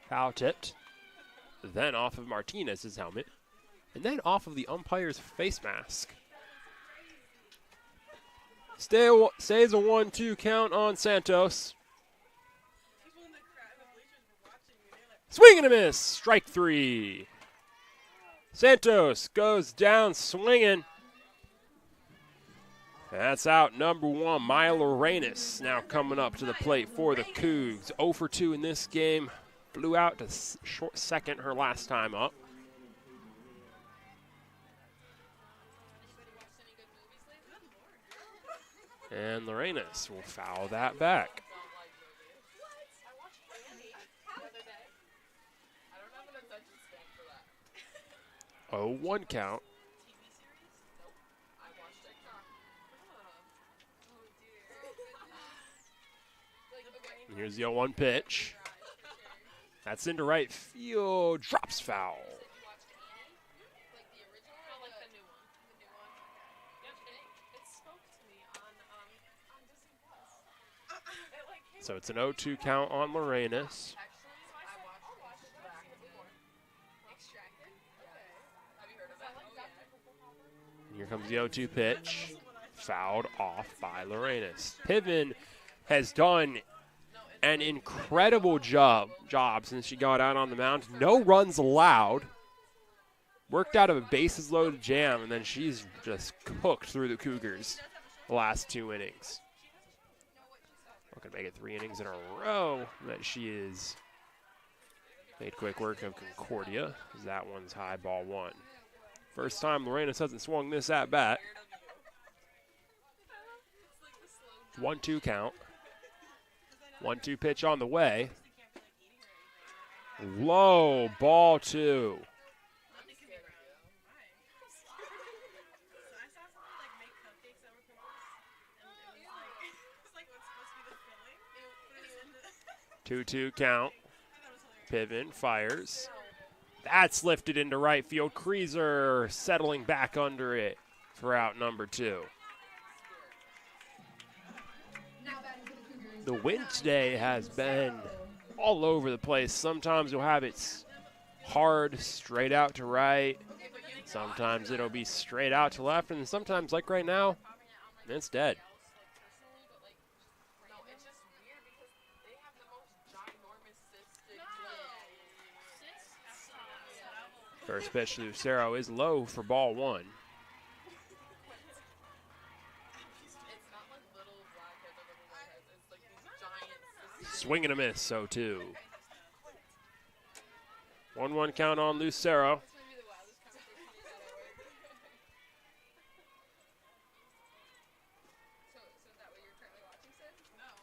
Foul tipped. Then off of Martinez's helmet. And then off of the umpire's face mask. Stays a 1-2 count on Santos. Swing and a miss, strike 3. Santos goes down swinging. That's out number 1, Maya Lorenas, now coming up to the plate for the Cougs. 0 for 2 in this game. Flew out to short second her last time up. And Lorenas will foul that back. 0-1 count. And here's the 0-1 pitch. That's into right field. Drops foul. So it's an 0-2 count on Lorenas. Here comes the 0-2 pitch. Fouled off by Lorenas. Piven has done an incredible job since she got out on the mound. No runs allowed. Worked out of a bases loaded jam, and then she's just cooked through the Cougars the last 2 innings. We're going to make it 3 innings in a row that she is made quick work of Concordia. That one's high, ball 1. First time Lorenas hasn't swung this at bat. 1-2 count. 1-2 pitch on the way. Low, ball 2. Two count. Piven fires. That's lifted into right field. Kreeser settling back under it for out number 2. The wind today has been all over the place. Sometimes you'll have it hard, straight out to right. Sometimes it'll be straight out to left. And sometimes, like right now, it's dead. First pitch to Lucero is low for ball 1. Swing and a miss, 0-2. 1-1 count on Lucero.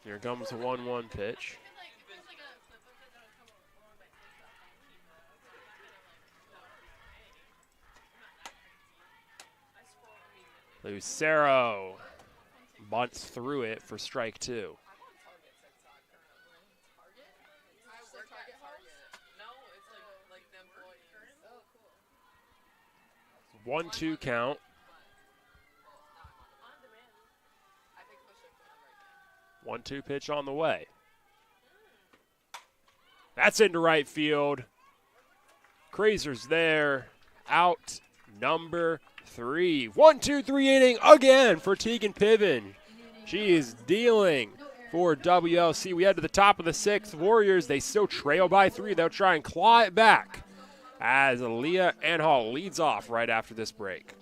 Here comes the 1-1 pitch. Lucero bunts through it for strike 2. 1-2 count. 1-2 pitch on the way. That's into right field. Kreezer's there. Out number 3. 1-2-3 inning again for Tegan Piven. She is dealing for WLC. We head to the top of the 6th. Warriors, they still trail by 3. They'll try and claw it back as Leah Anhall leads off right after this break.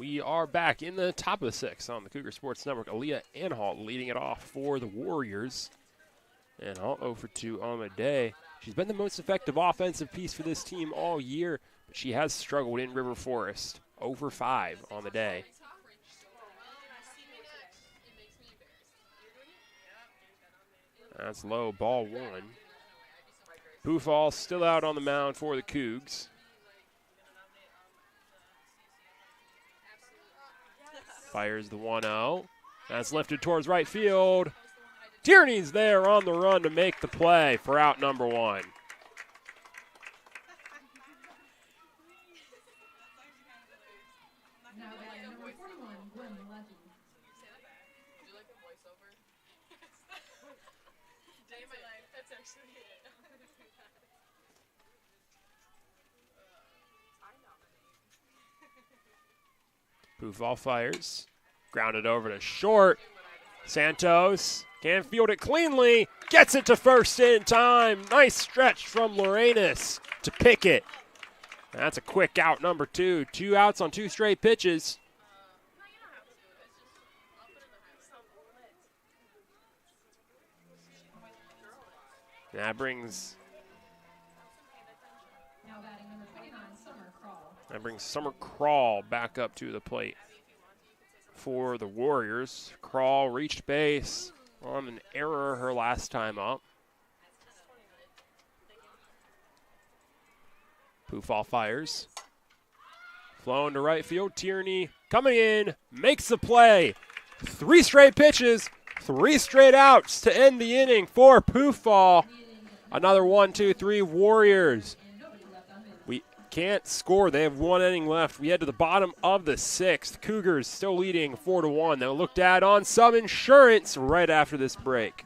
We are back in the top of the sixth on the Cougar Sports Network. Aaliyah Anhalt leading it off for the Warriors. Anhalt 0 for 2 on the day. She's been the most effective offensive piece for this team all year, but she has struggled in River Forest. 0 for 5 on the day. That's low, ball one. Poofall still out on the mound for the Cougs. Fires the 1-0. That's lifted towards right field. Tierney's there on the run to make the play for out number one. Now batting number 41, Gwen Lucky. Would you like a voiceover? Day of my life. That's actually it. Poofall fires. Grounded over to short. Santos can't field it cleanly. Gets it to first in time. Nice stretch from Lorenas to pick it. That's a quick out, number two. 2 outs on 2 straight pitches. That brings Now batting number 29, Summer Crawl. Summer Crawl back up to the plate for the Warriors. Crawl reached base on an error her last time up. Poofall fires. Flown to right field. Tierney coming in, makes the play. 3 straight pitches, 3 straight outs to end the inning for Poofall. Another 1-2-3 Warriors. We can't score. They have 1 inning left. We head to the bottom of the 6th. Cougars still leading 4-1. They'll look to add on some insurance right after this break.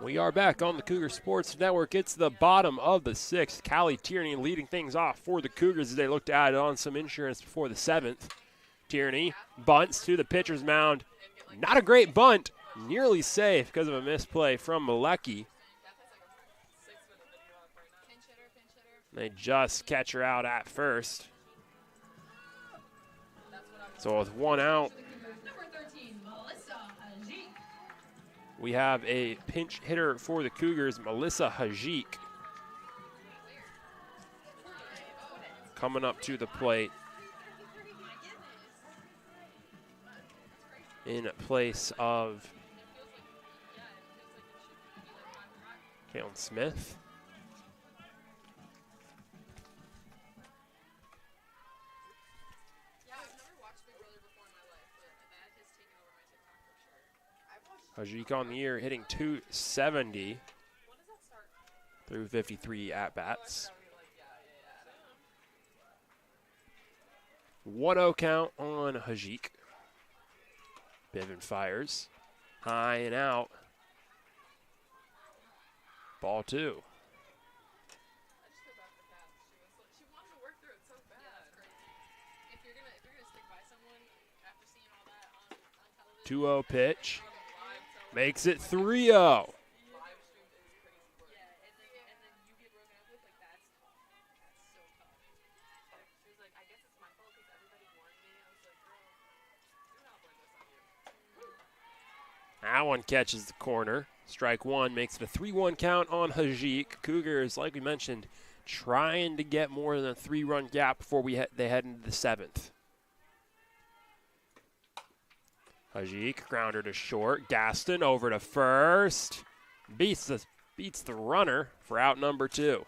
We are back on the Cougar Sports Network. It's the bottom of the 6th. Callie Tierney leading things off for the Cougars as they look to add on some insurance before the 7th. Tierney bunts to the pitcher's mound. Not a great bunt. Nearly safe because of a misplay from Malecki. They just catch her out at first. So with 1 out, Number 13, Melissa Ajik. we have a pinch hitter for the Cougars, Melissa Hajik, coming up to the plate in place of Caitlin Smith. Hajik on the year hitting .270 through 53 at-bats. 1-0 count on Hajik. Bivin fires. High and out. Ball 2. She wanted to work through it so bad. If you're gonna stick by someone after seeing all that on television. 2-0 pitch. Makes it 3-0. That one catches the corner. Strike one makes it a 3-1 count on Hajik. Cougars, like we mentioned, trying to get more than a 3-run gap before they head into the 7th. Hajik, grounder to short. Gaston over to first. Beats the runner for out number 2.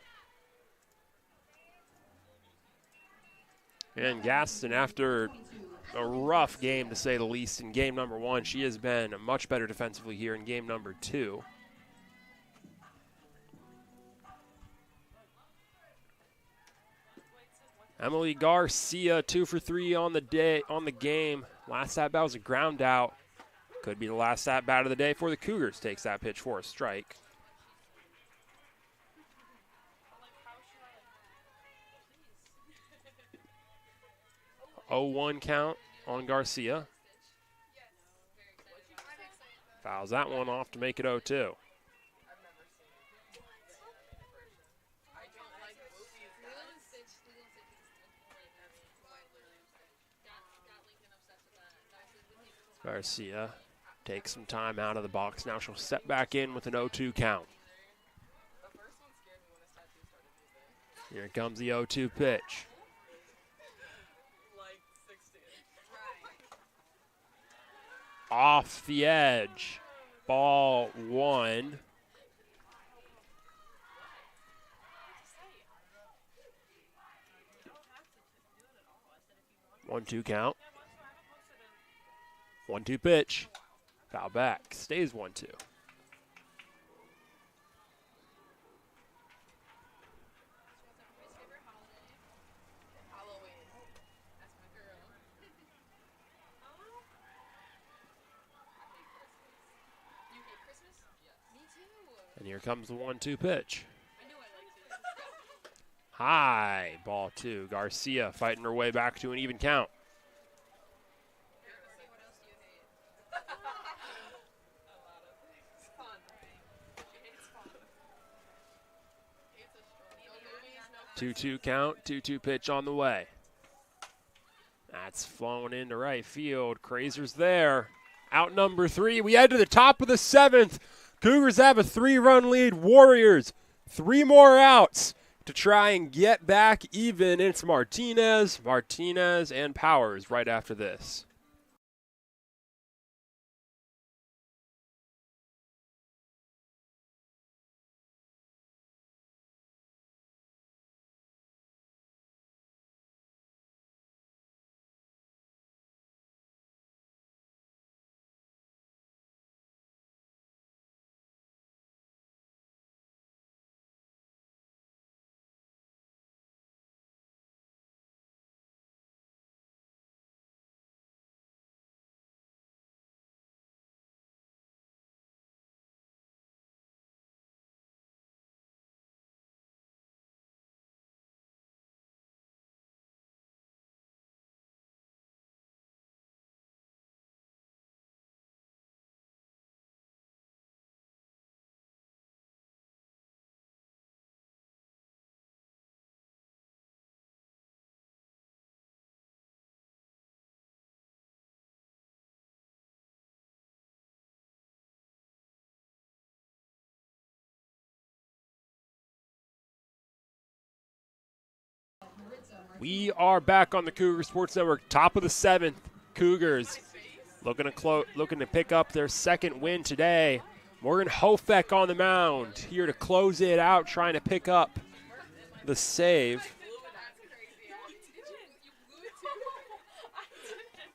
And Gaston, after a rough game to say the least in game number 1, she has been much better defensively here in game number 2. Emily Garcia 2 for 3 on the game. Last at bat was a ground out. Could be the last at bat of the day for the Cougars. Takes that pitch for a strike. 0-1 count on Garcia. Fouls that one off to make it 0-2. Garcia takes some time out of the box. Now she'll step back in with an 0-2 count. Here comes the 0-2 pitch. Off the edge. Ball 1. One-two count. 1-2 pitch. Foul back. Stays 1-2. And here comes the 1-2 pitch. High. Ball 2. Garcia fighting her way back to an even count. Two-two count, 2-2 pitch on the way. That's flown into right field. Crazer's there. Out number 3. We head to the top of the 7th. Cougars have a 3-run lead. Warriors, 3 more outs to try and get back even. It's Martinez, and Powers right after this. We are back on the Cougar Sports Network, top of the 7th. Cougars looking to pick up their 2nd win today. Morgan Hofeck on the mound, here to close it out, trying to pick up the save.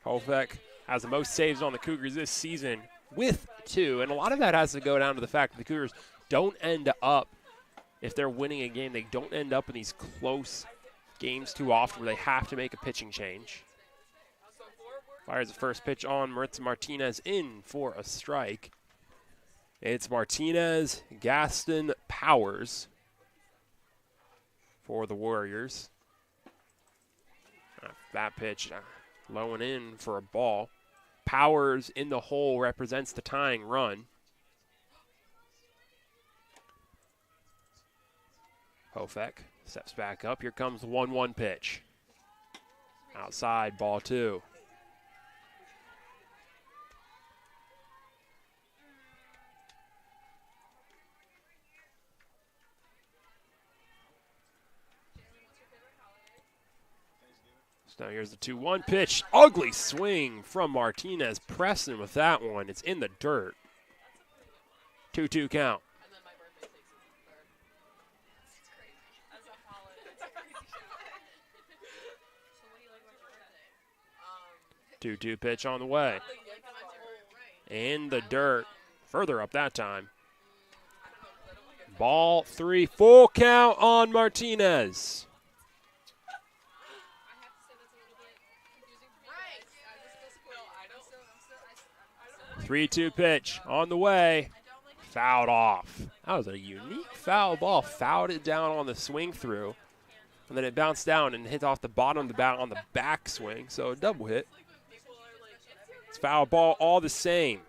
Hofeck has the most saves on the Cougars this season with 2, and a lot of that has to go down to the fact that the Cougars don't end up, if they're winning a game, they don't end up in these close games too often where they have to make a pitching change. Fires the first pitch on Maritza Martinez in for a strike. It's Martinez, Gaston, Powers for the Warriors. That pitch low and in for a ball. Powers in the hole represents the tying run. Hofeck steps back up. Here comes the 1-1 pitch. Outside, ball 2. Now here's the 2-1 pitch. Ugly swing from Martinez. Pressing with that one. It's in the dirt. 2-2 count. 2-2 pitch on the way. In the dirt. Further up that time. Ball 3. Full count on Martinez. 3-2 pitch on the way. Fouled off. That was a unique foul ball. Fouled it down on the swing through. And then it bounced down and hit off the bottom of the bat on the back swing. So a double hit. It's foul ball all the same.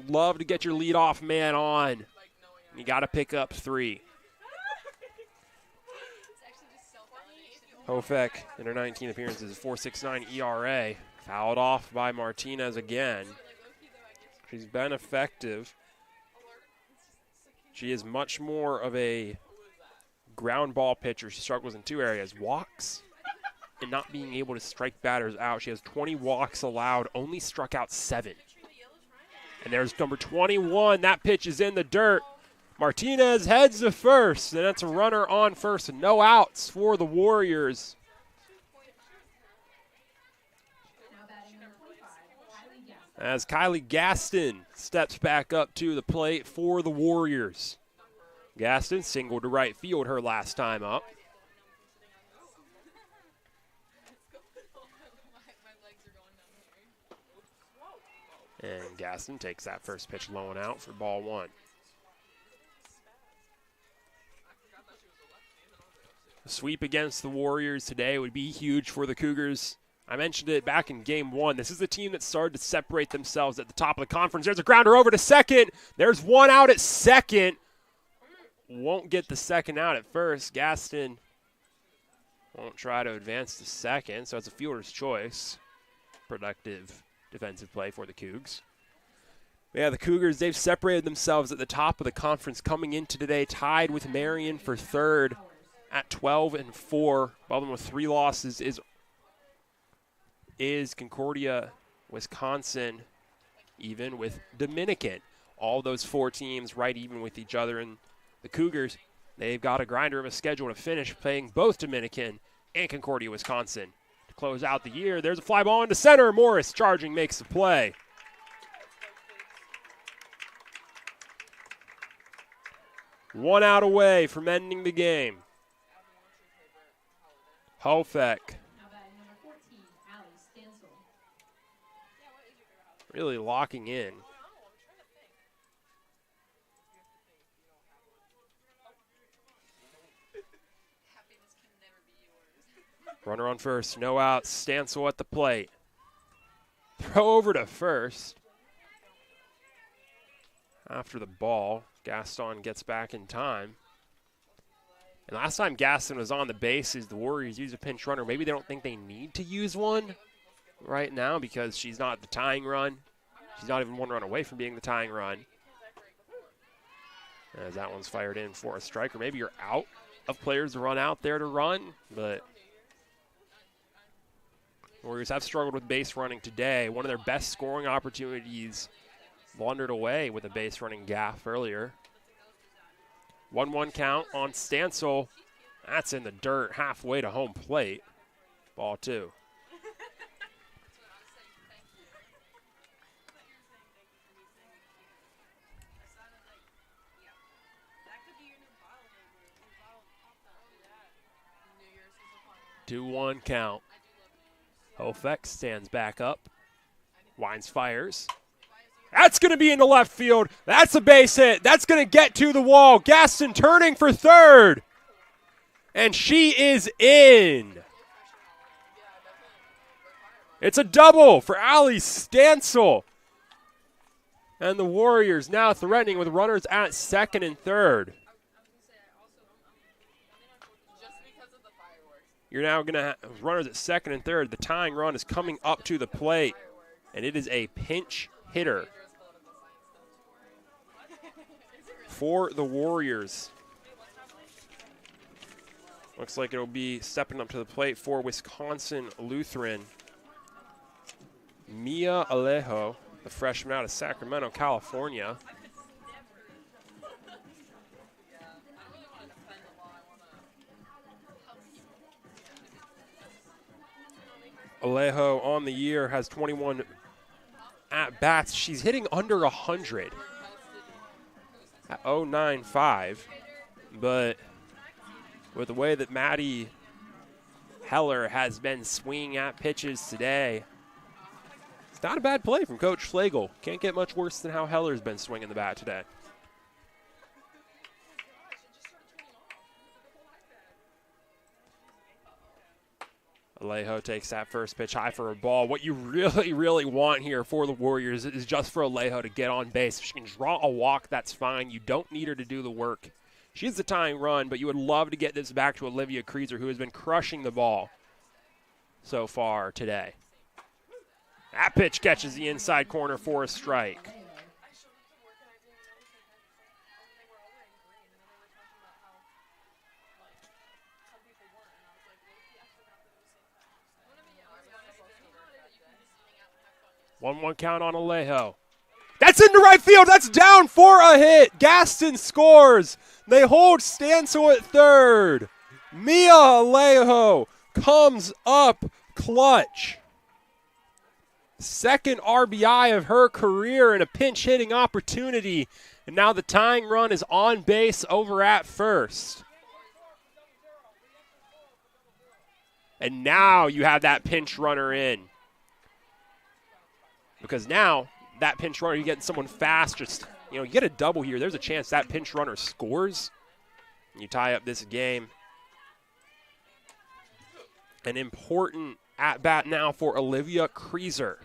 Love to get your leadoff man on. You got to pick up 3. Hofek in her 19 appearances, 4.69 ERA. Fouled off by Martinez again. She's been effective. She is much more of a ground ball pitcher. She struggles in 2 areas, walks and not being able to strike batters out. She has 20 walks allowed, only struck out 7. And there's number 21. That pitch is in the dirt. Martinez heads to first, and that's a runner on first. No outs for the Warriors. As Kylie Gaston steps back up to the plate for the Warriors. Gaston singled to right field her last time up. And Gaston takes that first pitch low and out for ball 1. A sweep against the Warriors today would be huge for the Cougars. I mentioned it back in game 1. This is the team that started to separate themselves at the top of the conference. There's a grounder over to second. There's one out at second. Won't get the second out at first. Gaston won't try to advance to second, so it's a fielder's choice. Productive defensive play for the Cougs. Yeah, the Cougars, they've separated themselves at the top of the conference coming into today, tied with Marion for third at 12-4. Above them with 3 losses is Concordia, Wisconsin, even with Dominican. All those 4 teams right even with each other. And the Cougars, they've got a grinder of a schedule to finish playing both Dominican and Concordia, Wisconsin. To close out the year, there's a fly ball into center. Morris charging makes the play. One out away from ending the game. Hofek. Really locking in. Runner on first, no outs. Stansel at the plate. Throw over to first. After the ball, Gaston gets back in time. And last time Gaston was on the bases, the Warriors used a pinch runner. Maybe they don't think they need to use one right now because she's not the tying run. She's not even 1 run away from being the tying run. As that one's fired in for a strike, or maybe you're out of players to run out there to run, but Warriors have struggled with base running today. One of their best scoring opportunities wandered away with a base running gaff earlier. 1-1 count on Stansel. That's in the dirt halfway to home plate. Ball 2. Two 2-1 count. Hofek stands back up. Wines fires. That's going to be into left field. That's a base hit. That's going to get to the wall. Gaston turning for third. And she is in. It's a double for Allie Stansel. And the Warriors now threatening with runners at second and third. You're now going to have runners at second and third. The tying run is coming up to the plate, and it is a pinch hitter for the Warriors. Looks like it'll be stepping up to the plate for Wisconsin Lutheran. Mia Alejo, the freshman out of Sacramento, California. Alejo on the year has 21 at-bats. She's hitting under 100 at 0.95. But with the way that Maddie Heller has been swinging at pitches today, it's not a bad play from Coach Schlegel. Can't get much worse than how Heller's been swinging the bat today. Alejo takes that first pitch high for a ball. What you really, really want here for the Warriors is just for Alejo to get on base. If she can draw a walk, that's fine. You don't need her to do the work. She's the tying run, but you would love to get this back to Olivia Kreezer, who has been crushing the ball so far today. That pitch catches the inside corner for a strike. One count on Alejo. That's into right field. That's down for a hit. Gaston scores. They hold Stansel at third. Mia Alejo comes up clutch. Second RBI of her career and a pinch hitting opportunity. And now the tying run is on base over at first. And now you have that pinch runner in. Because now that pinch runner, you get someone fast, just, you get a double here. There's a chance that pinch runner scores. And you tie up this game. An important at-bat now for Olivia Kreezer.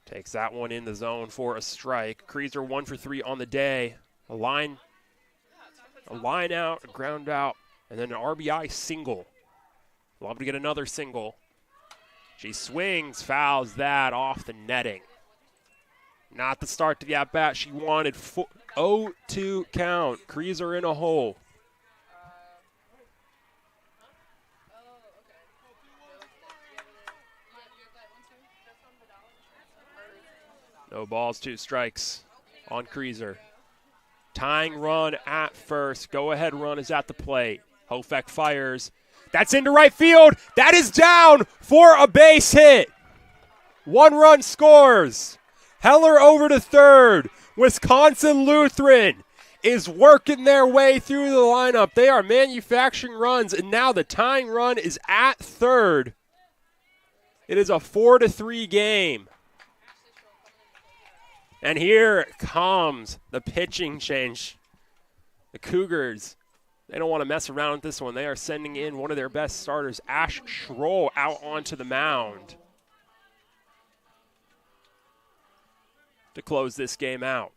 Takes that one in the zone for a strike. Kreezer 1 for 3 on the day. A line out, a ground out, and then an RBI single. Love to get another single. She swings, fouls that off the netting. Not the start to the at-bat she wanted. 0-2 count. Kreezer in a hole. No balls, 2 strikes on Kreezer. Tying run at first. Go-ahead run is at the plate. Hofek fires. That's into right field. That is down for a base hit. 1 run scores. Heller over to third. Wisconsin Lutheran is working their way through the lineup. They are manufacturing runs, and now the tying run is at third. It is a 4-3 game. And here comes the pitching change. The Cougars, they don't want to mess around with this one. They are sending in one of their best starters, Ash Schroll, out onto the mound to close this game out.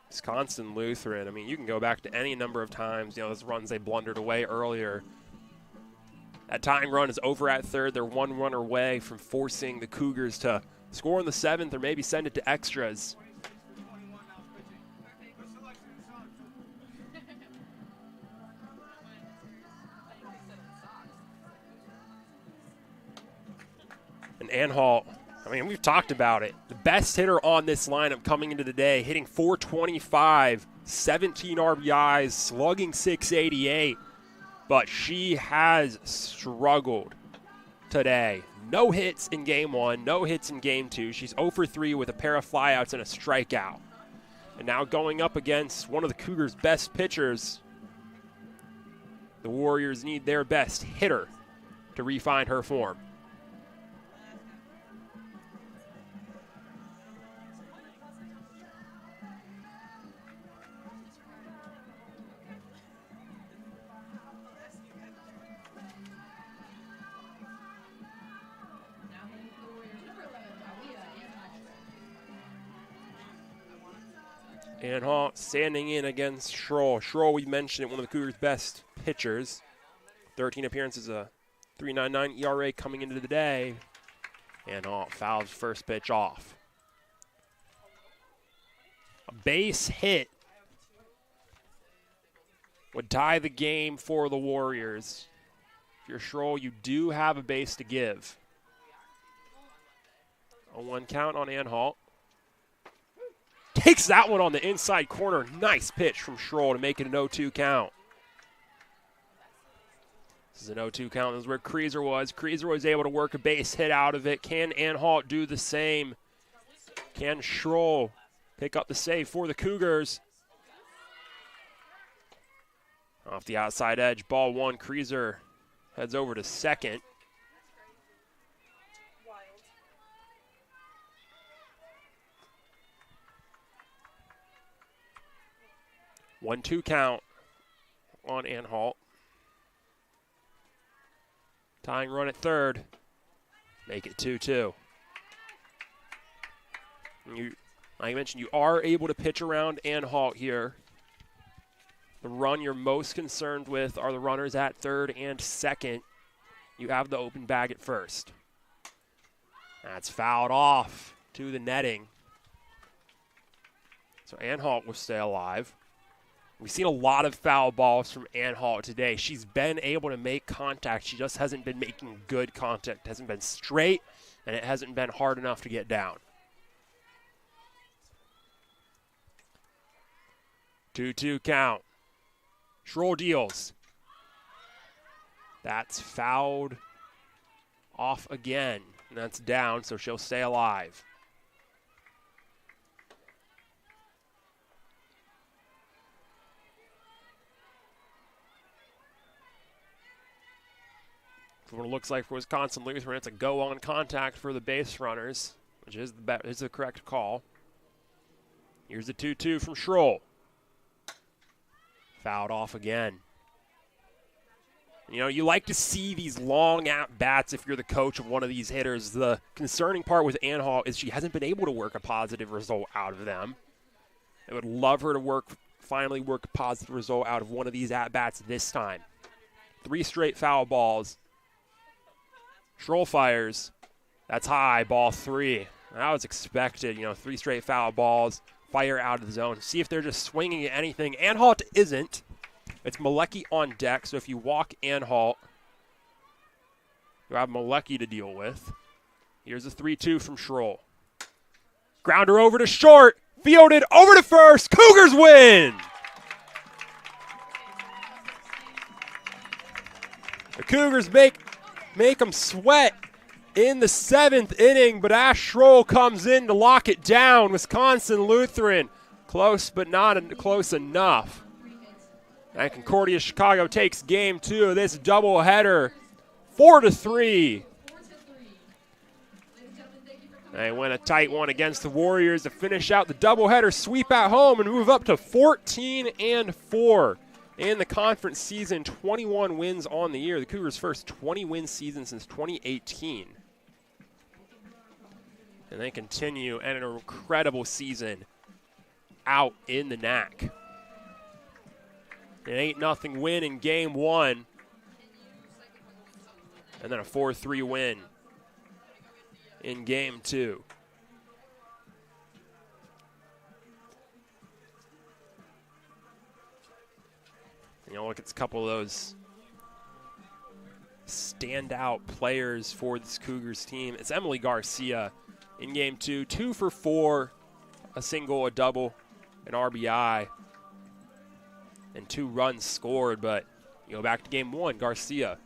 Wisconsin Lutheran, you can go back to any number of times, those runs they blundered away earlier. That tying run is over at third. They're 1 run away from forcing the Cougars to score in the 7th or maybe send it to extras. And Anhalt, we've talked about it. The best hitter on this lineup coming into the day, hitting .425, 17 RBIs, slugging .688. But she has struggled today. No hits in game 1, no hits in game 2. She's 0 for 3 with a pair of flyouts and a strikeout. And now going up against one of the Cougars' best pitchers, the Warriors need their best hitter to refine her form. Anhalt standing in against Schroll. Schroll, we mentioned it, one of the Cougars' best pitchers. 13 appearances, a .399 ERA coming into the day. Anhalt fouls first pitch off. A base hit would tie the game for the Warriors. If you're Schroll, you do have a base to give. A 1 count on Anhalt. Takes that one on the inside corner. Nice pitch from Schroll to make it an 0-2 count. This is an 0-2 count. This is where Kreeser was. Kreeser was able to work a base hit out of it. Can Anhalt do the same? Can Schroll pick up the save for the Cougars? Off the outside edge, ball 1. Kreeser heads over to second. Wild. 1-2 count on Anhalt. Tying run at third. Make it 2-2. Like I mentioned, you are able to pitch around Anhalt here. The run you're most concerned with are the runners at third and second. You have the open bag at first. That's fouled off to the netting. So Anhalt will stay alive. We've seen a lot of foul balls from Anhalt today. She's been able to make contact. She just hasn't been making good contact. It hasn't been straight, and it hasn't been hard enough to get down. 2-2 count. Schroll deals. That's fouled off again. And that's down, so she'll stay alive. For what it looks like for Wisconsin Lutheran, it's a go-on contact for the base runners, which is the correct call. Here's the 2-2 from Schroll. Fouled off again. You know, you like to see these long at-bats if you're the coach of one of these hitters. The concerning part with Anhalt is she hasn't been able to work a positive result out of them. I would love her to finally work a positive result out of one of these at-bats this time. 3 straight foul balls. Schroll fires. That's high, ball 3. That was expected, 3 straight foul balls. Fire out of the zone. See if they're just swinging at anything. Anhalt isn't. It's Malecki on deck, so if you walk Anhalt, you have Malecki to deal with. Here's a 3-2 from Schroll. Grounder over to short. Fielded over to first. Cougars win! The Cougars make them sweat in the 7th inning, but Ash Schroll comes in to lock it down. Wisconsin Lutheran, close but not close enough. And Concordia Chicago takes game 2 of this doubleheader, 4-3. They win a tight one against the Warriors to finish out the doubleheader sweep at home and move up to 14-4 in the conference season. 21 wins on the year. The Cougars' first 20-win season since 2018. And they continue an incredible season out in the NAC. An 8-0 win in game 1. And then a 4-3 win in game 2. Look at a couple of those standout players for this Cougars team. It's Emily Garcia in game 2, 2 for 4, a single, a double, an RBI, and 2 runs scored. But you go back to game 1, Garcia,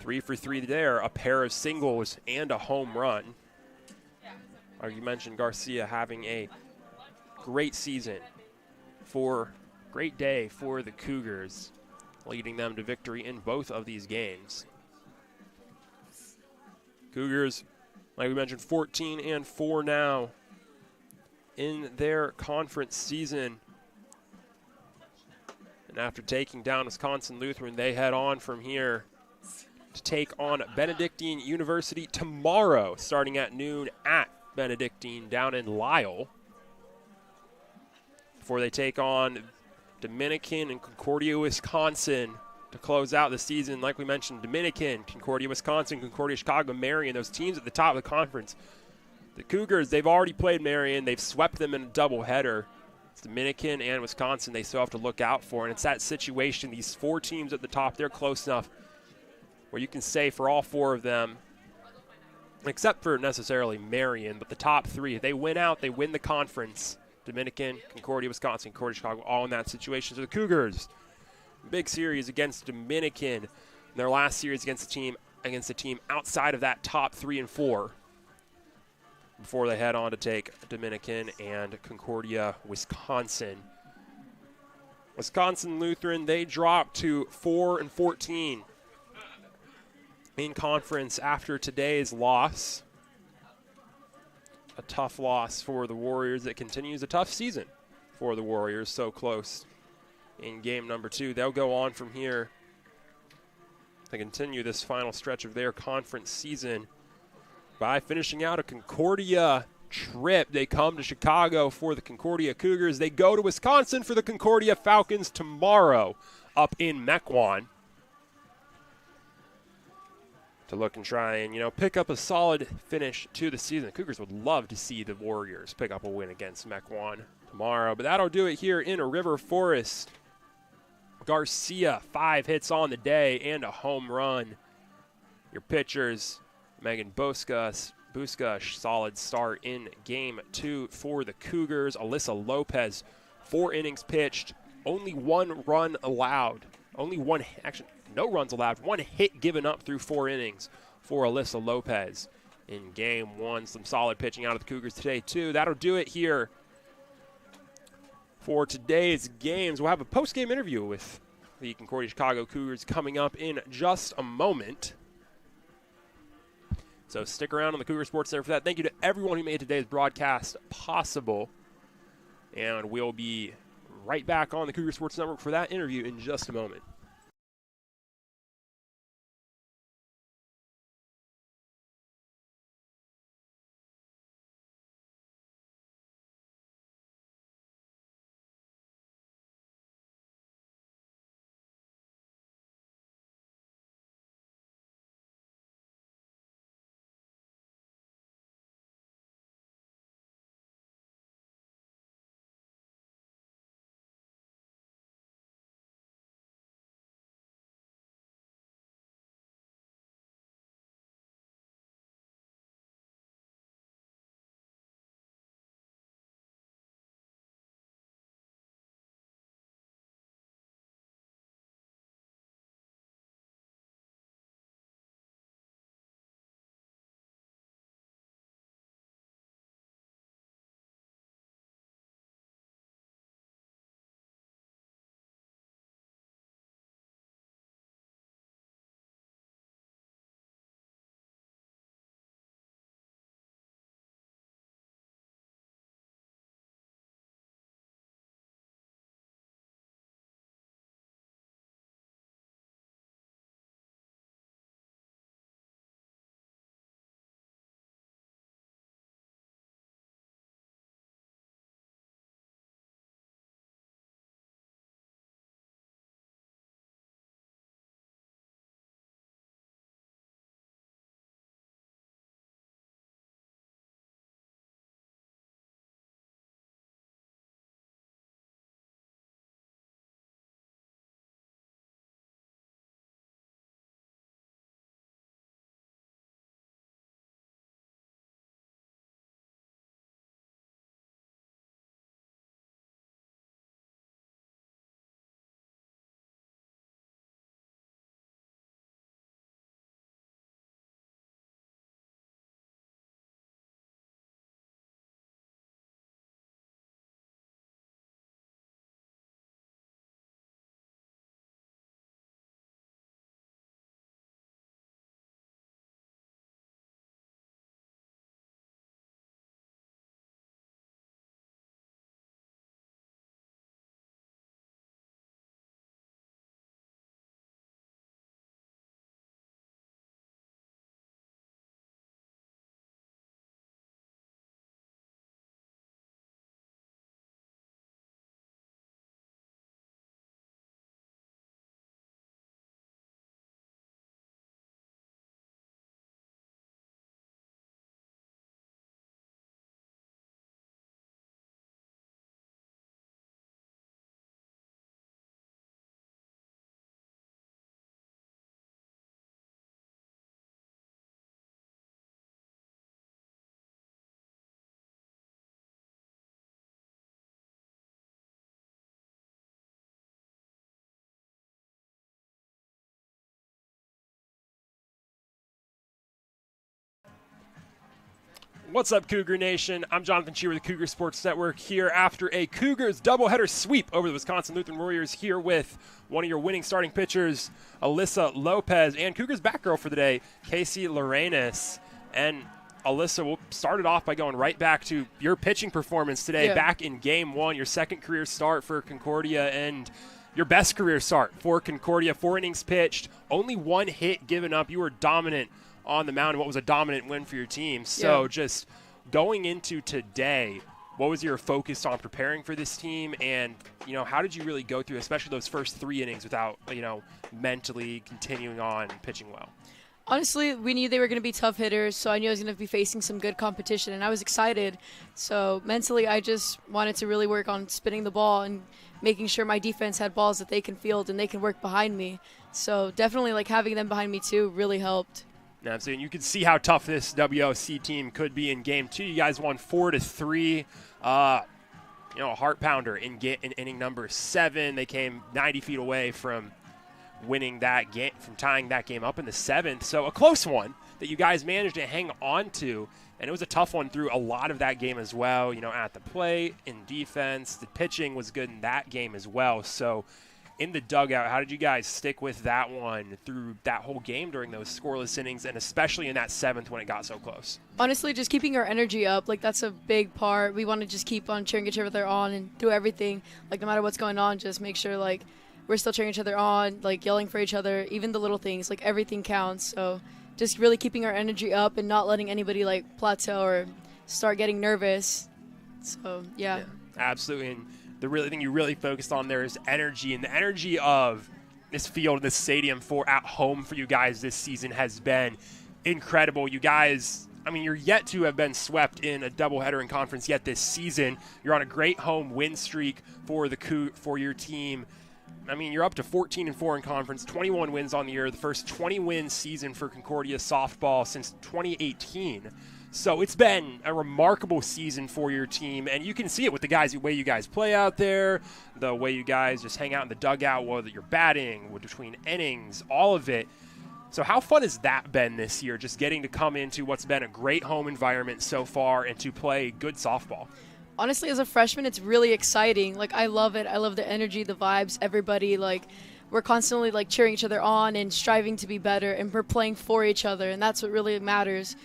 3 for 3 there, a pair of singles and a home run. Like you mentioned, Garcia having a great season great day for the Cougars, leading them to victory in both of these games. Cougars, like we mentioned, 14-4 now in their conference season. And after taking down Wisconsin Lutheran, they head on from here to take on Benedictine University tomorrow, starting at noon at Benedictine down in Lisle, before they take on Dominican and Concordia, Wisconsin to close out the season. Like we mentioned, Dominican, Concordia, Wisconsin, Concordia, Chicago, Marion, those teams at the top of the conference. The Cougars, they've already played Marion. They've swept them in a doubleheader. It's Dominican and Wisconsin they still have to look out for. And it's that situation, these 4 teams at the top, they're close enough where you can say for all 4 of them, except for necessarily Marion, but the top 3, if they win out, they win the conference. Dominican, Concordia, Wisconsin, Concordia, Chicago, all in that situation. So the Cougars, big series against Dominican in their last series against a team outside of that top 3 and 4 before they head on to take Dominican and Concordia, Wisconsin. Wisconsin Lutheran, they dropped to 4-14 in conference after today's loss. A tough loss for the Warriors. It continues a tough season for the Warriors, so close in game number 2. They'll go on from here to continue this final stretch of their conference season by finishing out a Concordia trip. They come to Chicago for the Concordia Cougars. They go to Wisconsin for the Concordia Falcons tomorrow up in Mequon to look and try and, pick up a solid finish to the season. The Cougars would love to see the Warriors pick up a win against Mequon tomorrow, but that'll do it here in River Forest. Garcia, 5 hits on the day and a home run. Your pitchers, Megan Busca, solid start in game 2 for the Cougars. Alyssa Lopez, 4 innings pitched, only 1 run allowed. No runs allowed. 1 hit given up through 4 innings for Alyssa Lopez in game 1. Some solid pitching out of the Cougars today, too. That'll do it here for today's games. We'll have a post-game interview with the Concordia Chicago Cougars coming up in just a moment. So stick around on the Cougar Sports Center for that. Thank you to everyone who made today's broadcast possible. And we'll be right back on the Cougar Sports Network for that interview in just a moment. What's up, Cougar Nation? I'm Jonathan Cheer with the Cougar Sports Network here after a Cougars doubleheader sweep over the Wisconsin Lutheran Warriors, here with one of your winning starting pitchers, Alyssa Lopez, and Cougars back girl for the day, Casey Lorenas. And Alyssa, we'll start it off by going right back to your pitching performance today, back in Game 1, your second career start for Concordia, and your best career start for Concordia. 4 innings pitched, only 1 hit given up. You were dominant on the mound, what was a dominant win for your team. So just going into today, what was your focus on preparing for this team, and how did you really go through especially those first 3 innings without mentally continuing on pitching well? Honestly, we knew they were going to be tough hitters, so I knew I was going to be facing some good competition, and I was excited. So mentally, I just wanted to really work on spinning the ball and making sure my defense had balls that they can field and they can work behind me. So definitely having them behind me too really helped. Absolutely, and you can see how tough this WOC team could be in Game 2. You guys won 4-3. A heart pounder in inning number 7. They came 90 feet away from winning that game, from tying that game up in the 7th. So a close one that you guys managed to hang on to, and it was a tough one through a lot of that game as well. At the plate, in defense, the pitching was good in that game as well. So in the dugout, how did you guys stick with that one through that whole game during those scoreless innings, and especially in that 7th when it got so close? Honestly, just keeping our energy up, that's a big part. We want to just keep on cheering each other on and through everything, no matter what's going on, just make sure we're still cheering each other on, yelling for each other, even the little things, everything counts. So just really keeping our energy up and not letting anybody plateau or start getting nervous. So yeah. Absolutely. And the really thing you really focused on there is energy, and the energy of this field, this stadium at home for you guys this season has been incredible. You guys, you're yet to have been swept in a doubleheader in conference yet this season. You're on a great home win streak for your team. You're up to 14-4 in conference, 21 wins on the year, the first 20-win season for Concordia softball since 2018. So it's been a remarkable season for your team, and you can see it with the way you guys play out there, the way you guys just hang out in the dugout, whether you're batting, between innings, all of it. So how fun has that been this year, just getting to come into what's been a great home environment so far and to play good softball? Honestly, as a freshman, it's really exciting. I love it. I love the energy, the vibes, everybody. We're constantly cheering each other on and striving to be better, and we're playing for each other, and that's what really matters.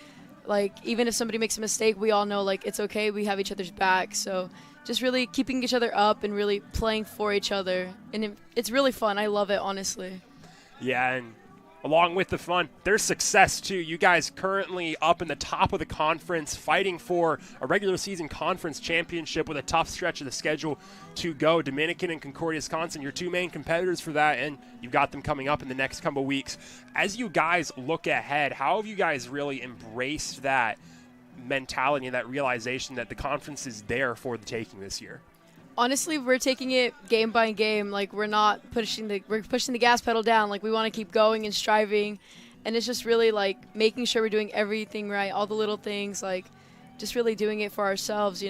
Even if somebody makes a mistake, we all know it's okay. We have each other's back. So just really keeping each other up and really playing for each other, and it's really fun. I love it, honestly. Yeah, and along with the fun, there's success too. You guys currently up in the top of the conference, fighting for a regular season conference championship with a tough stretch of the schedule to go. Dominican and Concordia, Wisconsin, your 2 main competitors for that, and you've got them coming up in the next couple weeks. As you guys look ahead, how have you guys really embraced that mentality and that realization that the conference is there for the taking this year? Honestly, we're taking it game by game. We're not pushing the gas pedal down. We want to keep going and striving, and it's just really making sure we're doing everything right, all the little things, just really doing it for ourselves,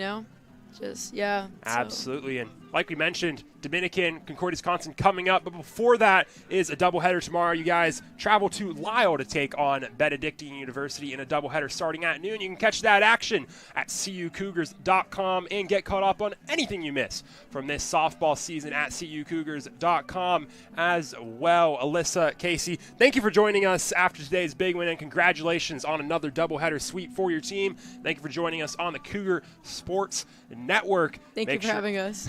Absolutely. And like we mentioned, Dominican, Concordia, Wisconsin coming up. But before that is a doubleheader tomorrow. You guys travel to Lisle to take on Benedictine University in a doubleheader starting at noon. You can catch that action at CUCougars.com and get caught up on anything you miss from this softball season at CUCougars.com as well. Alyssa, Casey, thank you for joining us after today's big win, and congratulations on another doubleheader sweep for your team. Thank you for joining us on the Cougar Sports Network. Thank you for having us.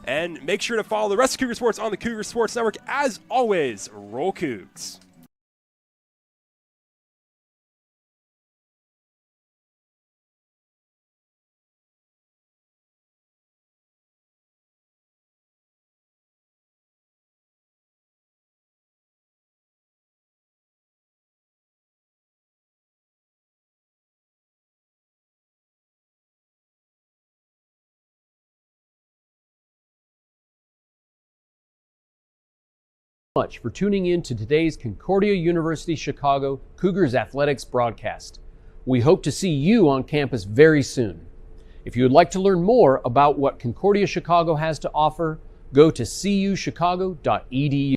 And make sure to follow the rest of Cougar Sports on the Cougar Sports Network. As always, roll Cougs. Much for tuning in to today's Concordia University Chicago Cougars Athletics broadcast. We hope to see you on campus very soon. If you would like to learn more about what Concordia Chicago has to offer, go to cuchicago.edu.